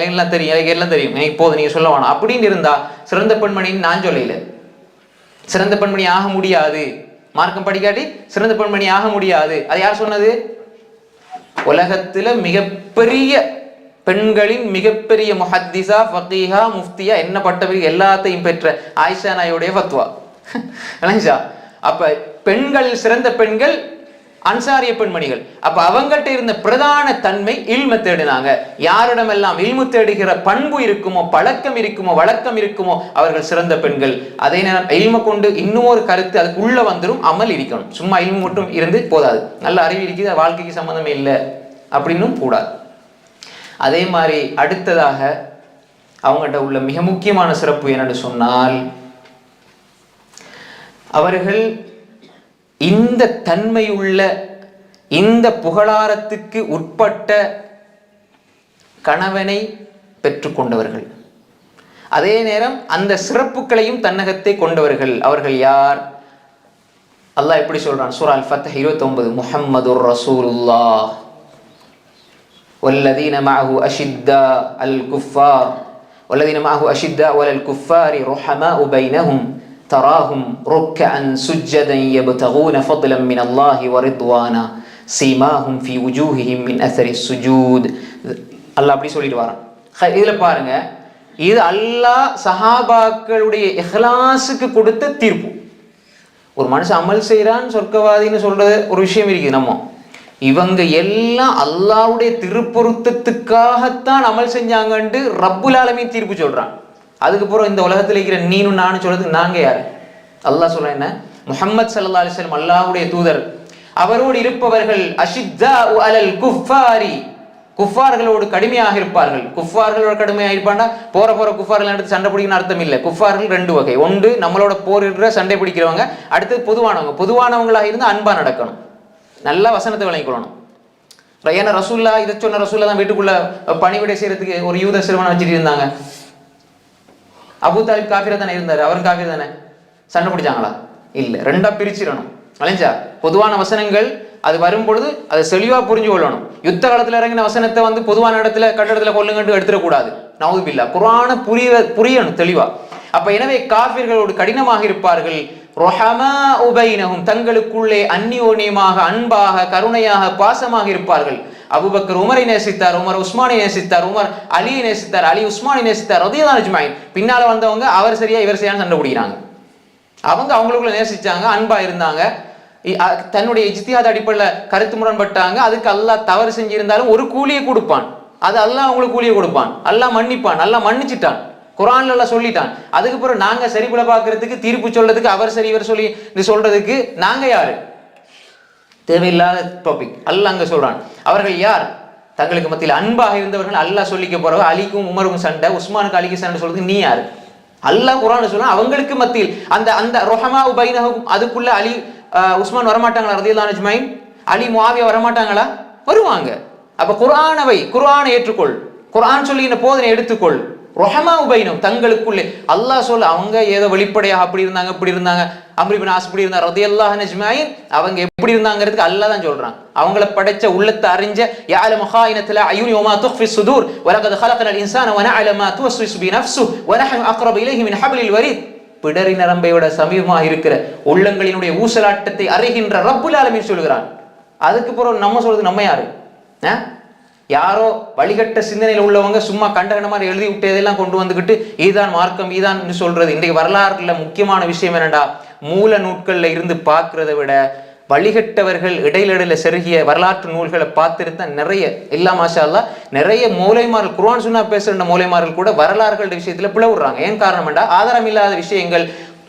எல்லாம் தெரியும், எனக்கு எல்லாம் தெரியும், இப்போது நீங்க சொல்ல வேணாம் அப்படின்னு இருந்தா சிறந்த பெண்மணின்னு நான் சொல்லல. சிறந்த பெண்மணி ஆக முடியாது. மார்க்கம் படிக்காட்டி சிறந்த பெண்மணி ஆக முடியாது. அது யார் சொன்னது? உலகத்துல மிகப்பெரிய பெண்களின் மிகப்பெரிய முஹத்திஸா, ஃபகீஹா, முஃப்தியா என்ன பட்டவர்கள் எல்லாத்தையும் பெற்ற ஆயிஷா நாயுடைய ஃபத்வா. அப்ப பெண்கள் சிறந்த பெண்கள் அன்சாரிய பெண்மணிகள். அப்ப அவங்கள்ட்ட இருந்த பிரதான தன்மை இல்ம தேடினாங்க. யாரிடமெல்லாம் இல்மு தேடுகிற பண்பு இருக்குமோ, பழக்கம் இருக்குமோ, வழக்கம் இருக்குமோ அவர்கள் சிறந்த பெண்கள். அதே நேரம் இல்ம கொண்டு இன்னும் ஒரு கருத்து அதுக்கு உள்ள வந்துடும், அமல் இருக்கணும். சும்மா இல்மு மட்டும் இருந்து போதாது. நல்ல அறிவு இருக்குது, வாழ்க்கைக்கு சம்பந்தமே இல்லை அப்படின்னும் கூடாது. அதே மாதிரி அடுத்ததாக அவங்கள்ட்ட உள்ள மிக முக்கியமான சிறப்பு என்னன்னு சொன்னால், அவர்கள் இந்த தன்மையுள்ள இந்த புகழாரத்துக்கு உட்பட்ட கணவனை பெற்றுக்கொண்டவர்கள். அதே நேரம் அந்த சிறப்புகளையும் தன்னகத்தை கொண்டவர்கள். அவர்கள் யார்? அல்லாஹ் எப்படி சொல்றான்? சூரா அல்-ஃபத்ஹ் 29, முஹம்மதுர் ரசூலுல்லாஹ் வல்லதீன மஅஹு அஷித்தா அல் குஃபார் வல்லதீன மஅஹு அஷித்தா வலல் குஃபாரி ருஹமாஉ பைனஹும் தராஹும் ருக்கஅன் சுஜ்ஜதன் யப்தகூன ஃபضلا மின் அல்லாஹி வரிضவானா சீமாஹும் ஃபீ வுஜூஹிஹிம் மின் அஸரி ஸுஜூத். அல்லாஹ் அப்படி சொல்லிட்டு வரான். இதுல பாருங்க, இது அல்லாஹ் சஹாபாக்களுடைய இஹ்லாஸுக்கு கொடுத்த தீர்ப்பு. ஒரு மனுஷன் அமல் செய்யறான்னு சொர்க்கவாதின்னு சொல்றது ஒரு விஷயம் இருக்குது. நம்ம இவங்க எல்லாம் அல்லாஹ்வுடைய திருப்பொருத்தத்துக்காகத்தான் அமல் செஞ்சாங்கன்னு ரப்புல் ஆலமீன் தீர்ப்பு சொல்றான். அதுக்கப்புறம் இந்த உலகத்தில் இருக்கிற நீனும் நானும் சொல்றதுக்கு நாங்க யாரு? அல்லாஹ் சொல்ற என்ன? முஹம்மது ஸல்லல்லாஹு அலைஹி வஸல்லம் அல்லாஹ்வுடைய தூதர், அவரோடு இருப்பவர்கள் அஷித்தாஉ அலல் குஃபாரி, குஃபார்களோடு கடுமையாக இருப்பார்கள். குஃபார்களோட கடுமையாக இருப்பாண்டா போற குஃபார்கள் எடுத்து சண்டை பிடிக்கணும்னு அர்த்தம் இல்லை. குஃபார்கள் ரெண்டு வகை. ஒன்று நம்மளோட போரிடுற சண்டை பிடிக்கிறவங்க, அடுத்து பொதுவானவங்க. பொதுவானவங்களாக இருந்து அன்பா நடக்கணும், நல்லா வசனத்தை விளங்கிக்கொள்ளணும். ஏன்னா ரசூல்லா இதை சொன்ன ரசூல்லா தான் வீட்டுக்குள்ள பணிவிடை செய்யறதுக்கு ஒரு யூத சிறுவனை வச்சுட்டு இருந்தாங்க. அபூ தாலிப் காஃபிரா தானே இருந்தாரு, அவரும் காஃபிர் தானே. சண்டை பிடிச்சாங்களா? இல்லை. ரெண்டா பிரிச்சிடணும். அலைஞ்சா பொதுவான வசனங்கள் அது வரும் பொழுது அதை செழிவா புரிஞ்சு கொள்ளணும். யுத்த காலத்துல இறங்கின வசனத்தை வந்து பொதுவான இடத்துல கட்டடத்துல கொள்ளுங்கட்டு எடுத்துடக்கூடாது. நவுதுபில்லா. குர்ஆனை புரியணும் தெளிவா. அப்ப எனவே காஃபிர்களோடு கடினமாக இருப்பார்கள். ருஹமாஉ பைனஹும், தங்களுக்குள்ளே அந்யோன்யமாக அன்பாக கருணையாக பாசமாக இருப்பார்கள். அபூபக்கர் உமரை நேசித்தார், உமர் உஸ்மானை நேசித்தார், உமர் அலியை நேசித்தார், அலி உஸ்மானை நேசித்தார் ரலியல்லாஹு அஜ்மஈன். பின்னால வந்தவங்க அவர் சரியா இவர் சரியான சண்டை பிடிக்கிறாங்க. அவங்க அவங்களுக்குள்ள நேசிச்சாங்க, அன்பா இருந்தாங்க, தன்னுடைய இஜ்திஹாத் அடிப்படையில் கருத்து முரண்பட்டாங்க. அதுக்கு அல்லாஹ் தவறு செஞ்சிருந்தாலும் ஒரு கூலியை கொடுப்பான். அது அல்லாஹ் அவங்களுக்கு கூலியை கொடுப்பான். அல்லாஹ் மன்னிப்பான், அல்லாஹ் மன்னிச்சுட்டான். குர்ஆன்ல எல்லாம் சொல்லிட்டான். அதுக்கப்புறம் நாங்க சரிபுல பாக்குறதுக்கு, தீர்ப்பு சொல்றதுக்கு, அவர் சரி இவர் சொல்லி சொல்றதுக்கு நாங்க யாரு? தேவையில்லாத டாபிக். அல்லாஹ் அங்க சொல்றான். அவர்கள் யார்? தங்களுக்கு மத்தியில் அன்பாக இருந்தவர்கள். அல்லாஹ் சொல்லிக்க போறவங்க அலிக்கும் உமருக்கும் சண்டை, உஸ்மானுக்கு அலிக்கு சண்டை சொல்றதுக்கு நீ யாரு? அல்லாஹ் குர்ஆன்ல சொல்றான். அவங்களுக்கு மத்தியில் அந்த அந்த ருஹமாஉ பைனஹும், அதுக்குள்ள அலி உஸ்மான் வரமாட்டாங்களா ரலியல்லாஹு அஜ்மஈன்? அலி முஆவியா வரமாட்டாங்களா? வருவாங்க. அப்ப குர்ஆனை ஏற்றுக்கொள், குர்ஆன் சொல்லின போதனை எடுத்துக்கொள். ருஹமாஉ பைனஹும், தங்களுக்குள்ளே. அல்லாஹ் சொல்ல அவங்க ஏதோ வெளிப்படையாக அப்படி இருந்தாங்க இப்படி இருந்தாங்க, அம்ர் இப்னு ஆஸ் இப்படி இருந்தாங்க ரலியல்லாஹு அஜ்மஈன், அவங்க எப்படி இருந்தாங்கிறதுக்கு அல்லாஹ் தான் சொல்றான். அவங்கள படைச்ச உள்ளத்தை அறிஞ்ச யஅலமு ஹாயினத்தல் அயுனி வமா துஃபி ஸுதூர் வலகத் ஹலக்னல் இன்சான வனஅலமு மா துவஸ்விசு பினஃப்ஸு வனஹனு அக்ரபு இலைஹி மின் ஹப்லில் வரீத். பிடரி நரம்பை விட சமீபமாக இருக்கிற உள்ளங்களினுடைய ஊசலாட்டத்தை அறிகின்ற ரப்புல் ஆலமீன் சொல்கிறான். அதுக்கு பிறகு நம்ம சொல்றது நம்ம யாரு? யாரோ வழிகட்ட சிந்தனையில் உள்ளவங்க சும்மா கண்டகன மாதிரி எழுதி விட்டதெல்லாம் கொண்டு வந்துக்கிட்டு இதுதான் மார்க்கம் இதுதான் சொல்றது. இன்றைக்கு வரலாறுல முக்கியமான விஷயம் என்னடா, மூல நூட்கள்ல இருந்து பார்க்கறதை விட வழிகட்டவர்கள் இடையில செருகிய வரலாற்று நூல்களை பார்த்துட்டு நிறைய இல்லா மாஷா அல்லாஹ் நிறைய மூலைமார்கள், குர்ஆன் சுன்னா பேசுகிற மூலைமார்கள் கூட வரலாறுகள் விஷயத்துல பிளவுறாங்க. ஏன் காரணம்டா, ஆதாரம் இல்லாத விஷயங்கள்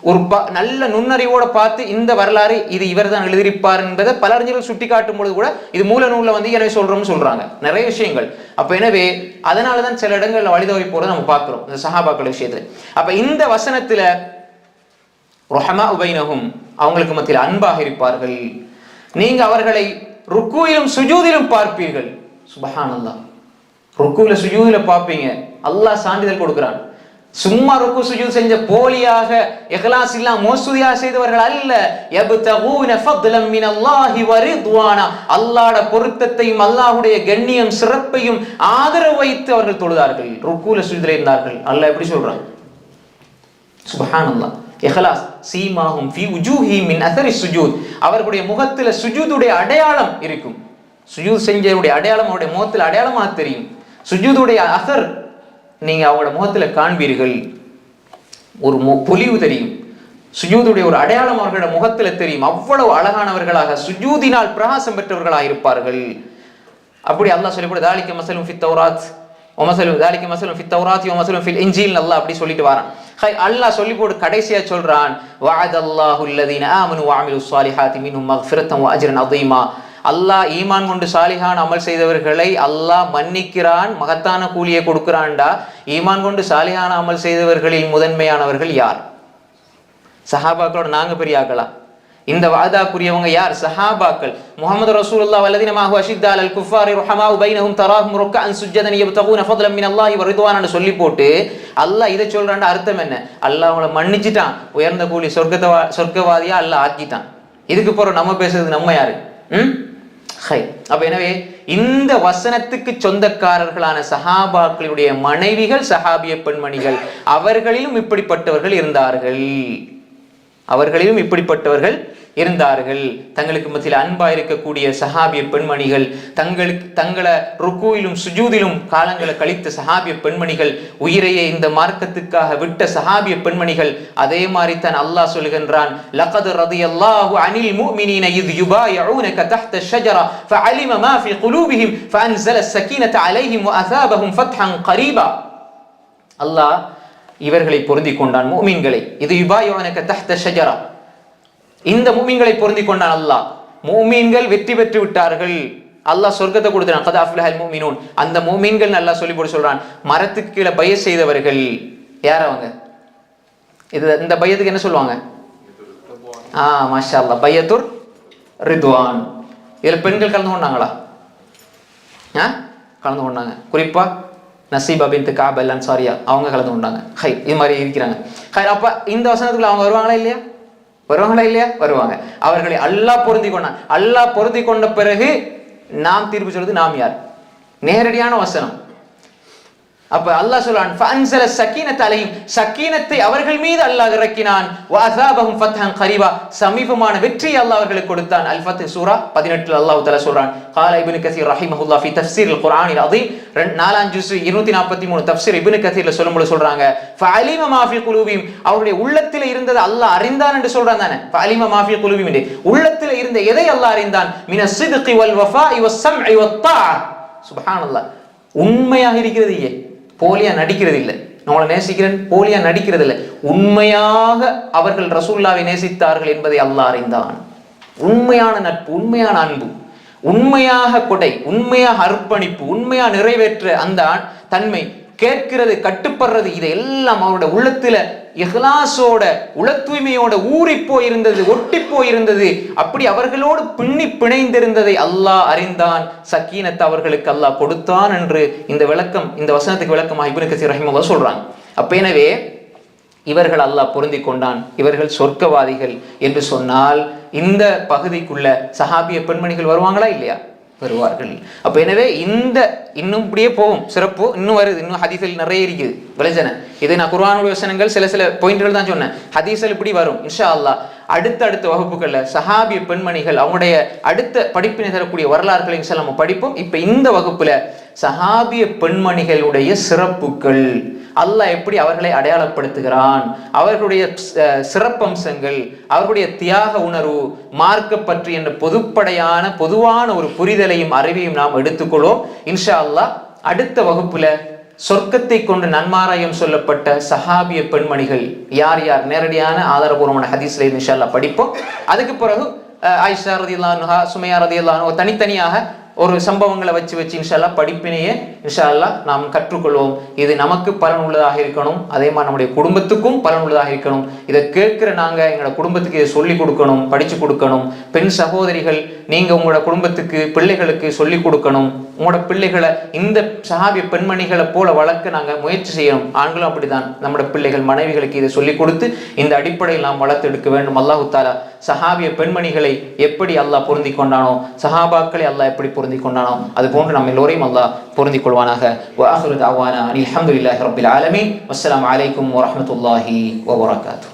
ஒரு நல்ல நுண்ணறிவோட பார்த்து இந்த வரலாறு இது இவர் தான் எழுதியிருப்பார் என்பதை பல அறிஞர்கள் சுட்டி காட்டும் பொழுது கூட இது மூல நூல்ல வந்து எனவே சொல்றோம்னு சொல்றாங்க நிறைய விஷயங்கள். அப்ப எனவே அதனாலதான் சில இடங்கள்ல வழிதவறி போறதை நம்ம பார்க்கிறோம் இந்த சஹாபாக்கள் விஷயத்துல. அப்ப இந்த வசனத்துல ரஹமா உபைனஹும் அவங்களுக்கு மத்தியில் அன்பாக இருப்பார்கள், நீங்க அவர்களை ருக்கூயிலும் சுஜூதிலும் பார்ப்பீர்கள். சுப்ஹானல்லாஹ், ருக்கூல சுஜூதில பார்ப்பீங்க. அல்லாஹ் சான்றிதழ் கொடுக்கிறான். சும்மா ருக்கு சுஜூத் செஞ்ச போலியாக இஹ்லாஸ் இல்லா மோசூதியா செய்தவர்கள் அல்ல. யப்தகூன ஃபத்லன் மினல்லாஹி வ ரிضவானா, அல்லாஹ்வுடைய பொருத்தத்தையும் அல்லாஹ்வுடைய கண்ணியம் சிறப்பையும் ஆதரவு வைத்து அவர்கள் தொழுதார்கள், ருக்கூல சுஜூதில இருந்தார்கள். அல்லாஹ் எப்படி சொல்றான்? சுப்ஹானல்லாஹ். இஹ்லாஸ் சீமாஹும் ஃபீ உஜூஹிஹிம் மின் அஸரி சுஜூத், அவர்களுடைய முகத்துல சுஜூதுடைய அடையாளம் இருக்கும். சுஜூத் செஞ்சவருடைய அடையாளம் அவருடைய முகத்தில் அடையாளமாக தெரியும். சுஜூதுடைய அஸர் நீங்க அவங்களோட முகத்துல காண்பீர்கள், ஒரு பொலிவு தெரியும். சுஜூதுடைய ஒரு அடையாளம் அவர்களோட முகத்துல தெரியும். அவ்வளவு அழகானவர்களாக சுஜூதினால் பிரகாசம் பெற்றவர்களாக இருப்பார்கள். அப்படி அல்லாஹ் சொல்லி கூட தாலிக மஸலும் ஃபித் தௌராத் வ மஸலும் தாலிக மஸலும் ஃபித் தௌராத் வ மஸலும் ஃபில் இன்ஜீல், அல்லாஹ் அப்படி சொல்லிட்டு வரான். அல்லாஹ் சொல்லி போட்டு கடைசியா சொல்றான், வஅதல்லாஹு அல்லதீன ஆமனு வ அமிலுஸ் ஸாலிஹாத்தி மின்ஹும் மக்ஃபிரத்தன் வ அஜ்ரன் அதீமா. அல்லாஹ் ஈமான் கொண்டு சாலிஹான் அமல் செய்தவர்களை அல்லாஹ் மன்னிக்கிறான், மகத்தான கூலியை கொடுக்கிறான்டா. ஈமான் கொண்டு சாலிஹான அமல் செய்தவர்களில் முதன்மையானவர்கள் யார்? சஹாபாக்களோட நாங்க பெரியாக்களா? இந்த வாதாக்குரியவங்க யார்? சஹாபாக்கள். முஹம்மது ரசூலுல்லாஹ் வல்லதீன மாஹு அஷித்தா அலல் குஃபாரி ரஹமாஉ பைனஹும் தராஹும் ருக்கஅன் சுஜ்ஜதன் யப்தகூன ஃபத்லன் மினல்லாஹி வ ரிضவானான்னு சொல்லி போட்டு அல்லாஹ் இதை சொல்றான்டா. அர்த்தம் என்ன? அல்லாஹ் அவங்கள மன்னிச்சிட்டான், உயர்ந்த கூலி சொர்க்கவாதியா அல்லாஹ் ஆக்கிட்டான். இதுக்கு போற நம்ம பேசுறது நம்ம யாரு? அப்ப எனவே இந்த வசனத்துக்கு சொந்தக்காரர்களான சஹாபாக்களுடைய மனைவிகள் சஹாபிய பெண்மணிகள், அவர்களிலும் இப்படிப்பட்டவர்கள் இருந்தார்கள். தங்களுக்கு மத்தியில் அன்பா இருக்கக்கூடிய சஹாபிய பெண்மணிகள், தங்களை ருக்கூயிலும் சுஜூதிலும் காலங்களை கழித்த சஹாபிய பெண்மணிகள், உயிரையே இந்த மார்க்கத்துக்காக விட்ட சஹாபிய பெண்மணிகள். அதே மாதிரி தான் அல்லாஹ் சொல்கின்றான், லகத் ரதியல்லாஹு அனில் முஃமினீன இத் யுபாயிஊனக தஹ்த ஷஜரா ஃபஅலிம மா ஃபீ குலூபிஹிம் ஃபஅன்ஸல ஸகீனத அலைஹிம் வஅஸாபஹும் ஃபத்ஹன் கரீபா. அல்லாஹ் இவர்களை பொருந்திக் கொண்டான், முஃமின்களை. இது யுபாயிஊனக தஹ்த ஷஜரா, இந்த முஃமின்களை பொருந்திக் கொண்டான் அல்லாஹ். முஃமின்கள் வெற்றி பெற்று விட்டார்கள், அல்லாஹ் சொர்க்கத்தை கொடுத்தான். கத் அஃப்லஹல் முஃமினூன், அந்த முஃமின்கள் அல்லாஹ் சொல்லி போட்டு சொல்றான். மரத்துக்கு கீழே பைய செய்தவர்கள் யார் அவங்க? இந்த பையத்துக்கு என்ன சொல்லுவாங்க? மாஷா அல்லாஹ், பையத்துர் ரிதுவான். இதுல பெண்கள் கலந்து கொண்டாங்களா? கலந்து கொண்டாங்க. குறிப்பா நசீபா பின்த் கஅப் அல் அன்சாரியா அவங்க கலந்து கொண்டாங்க. இது மாதிரி இருக்கிறாங்க. அப்ப இந்த வசனத்துக்குள்ள அவங்க வருவாங்களா இல்லையா? வருவாங்க. அவர்களை அல்லாஹ் பொருந்தி கொண்டான். அல்லாஹ் பொருந்தி கொண்ட பிறகு நாம் தீர்ப்பு சொல்றது நாம் யார்? நேரடியான வசனம். அப்ப அல்லாஹ் சொல்றான், ஃபஅன்ஸல ஸகீனத அலைஹிம், ஸகீனத்தை அவர்கள் மீது அல்லாஹ் இறக்கினான். வஅஸாபஹும் ஃபத்ஹன் கரீபா, சமீபமான வெற்றியை அல்லாஹ் அவர்களுக்கு கொடுத்தான். அல் ஃபத்ஹ் சூரா 18 அல்லாஹ் தஆலா சொல்றான். قال ابن كثير رحمه الله في تفسير القرآن العظيم 4 ஜுஸ் 243 தஃப்சீர் இப்னு கதீர்ல சொல்லும்போது சொல்றாங்க, ஃபஅலிம மா ஃபீ குலூபிஹிம், அவருடைய உள்ளத்தில் இருந்தது அல்லாஹ் அறிந்தான் என்று சொல்றான் தானே. ஃபஅலிம மா ஃபீ குலூபிஹிம், உள்ளத்தில் இருந்த எதை அல்லாஹ் அறிந்தான்? மினஸ் ஸித்கி வல் வஃபாஇ வஸ் ஸம்இ வத் தாஅ. சுப்ஹானல்லாஹ், உண்மையாக இருக்கிறது, போலியா நடிக்கிறது இல்லை. நம்மளை நேசிக்கிறேன் போலியா நடிக்கிறது இல்லை. உண்மையாக அவர்கள் ரசூலுல்லாஹ்வை நேசித்தார்கள் என்பதை அல்லாஹ் அறிந்தான். உண்மையான நட்பு, உண்மையான அன்பு, உண்மையாக கொடை, உண்மையாக அர்ப்பணிப்பு, உண்மையா நிறைவேற்ற அந்த தன்மை, கேட்கிறது, கட்டுப்படுறது, இதெல்லாம் அவருடைய உள்ளத்துல இஹ்லாஸோட உள தூய்மையோட ஊறி போயிருந்தது, ஒட்டி போயிருந்தது. அப்படி அவர்களோடு பின்னி பிணைந்திருந்ததை அல்லாஹ் அறிந்தான். சக்கீனத்தை அவர்களுக்கு அல்லாஹ் கொடுத்தான் என்று இந்த விளக்கம், இந்த வசனத்துக்கு விளக்கமாக இப்னு கஸீர் ரஹிமஹுல்லாஹ் சொல்றாங்க. அப்ப எனவே இவர்கள் அல்லாஹ் பொருந்தி கொண்டான், இவர்கள் சொர்க்கவாதிகள் என்று சொன்னால் இந்த பகுதிக்குள்ள சஹாபிய பெண்மணிகள் வருவாங்களா இல்லையா? வருவார்கள். அப்ப எனவே இந்த இன்னும் இப்படியே போகும், சிறப்பு இன்னும் வருது, இன்னும் ஹதீஸில் நிறைய இருக்குது விளைஞ்சன. இது நான் குர்ஆனுடைய வசனங்கள் சில பாயிண்ட்கள் தான் சொன்னேன். ஹதீஸில் இப்படி வரும் இன்ஷா அல்லாஹ். அடுத்த வகுப்புகள்ல சஹாபிய பெண்மணிகள் அவங்களுடைய அடுத்த படிப்பினை தரக்கூடிய வரலாறுகளை இன்ஷா நம்ம படிப்போம். இப்ப இந்த வகுப்புல சஹாபிய பெண்மணிகளுடைய சிறப்புகள், அல்லாஹ் எப்படி அவர்களை அடையாளப்படுத்துகிறான், அவர்களுடைய சிறப்பம்சங்கள், அவர்களுடைய தியாக உணர்வு, மார்க்க பற்றி என்ற பொதுவான ஒரு புரிதலையும் அறிவையும் நாம் எடுத்துக்கொள்வோம் இன்ஷா அல்லாஹ். அடுத்த வகுப்புல சொர்க்கத்தை கொண்டு நன்மாராயம் சொல்லப்பட்ட சஹாபிய பெண்மணிகள் யார் யார் நேரடியான ஆதாரபூர்வமான ஹதீஸ்ல இன்ஷா அல்லாஹ் படிப்போம். அதுக்கு பிறகு ஆயிஷா ரலியல்லாஹு அன்ஹா, சுமையா ரலியல்லாஹு அன்ஹா தனித்தனியாக ஒரு சம்பவங்களை வச்சு இன்ஷா அல்லாஹ் படிப்பினையே இன்ஷா அல்லாஹ் நாம் கற்றுக்கொள்வோம். இது நமக்கு பலன் உள்ளதாக இருக்கணும், அதே மாதிரி நம்முடைய குடும்பத்துக்கும் பலன் உள்ளதாக இருக்கணும். இதை கேட்கிற நாங்க எங்களோட குடும்பத்துக்கு இதை சொல்லி கொடுக்கணும், படிச்சு கொடுக்கணும். பெண் சகோதரிகள் நீங்க உங்களோட குடும்பத்துக்கு பிள்ளைகளுக்கு சொல்லி கொடுக்கணும். உங்களோட பிள்ளைகளை இந்த சஹாபிய பெண்மணிகளை போல வளர்க்க நாங்க முயற்சி செய்யணும். ஆண்களும் அப்படிதான், நம்மளோட பிள்ளைகள் மனைவிகளுக்கு இதை சொல்லி கொடுத்து இந்த அடிப்படையில் நாம் வளர்த்து எடுக்க வேண்டும். அல்லாஹு தாலா சஹாபிய பெண்மணிகளை எப்படி அல்லாஹ் பொருந்தி கொண்டானோ, சஹாபாக்களை அல்லாஹ் எப்படி பொருந்தி கொண்டானோ, அது போன்று நம்ம எல்லோரையும் அல்லாஹ் பொருந்தி கொள்வானாக. வ ஆகிரு தஅவானா அல்ஹம்துலில்லாஹி ரப்பில் ஆலமீன். வஸ்ஸலாமு அலைக்கும் வரஹ்மத்துல்லாஹி வபரகாத்துஹு.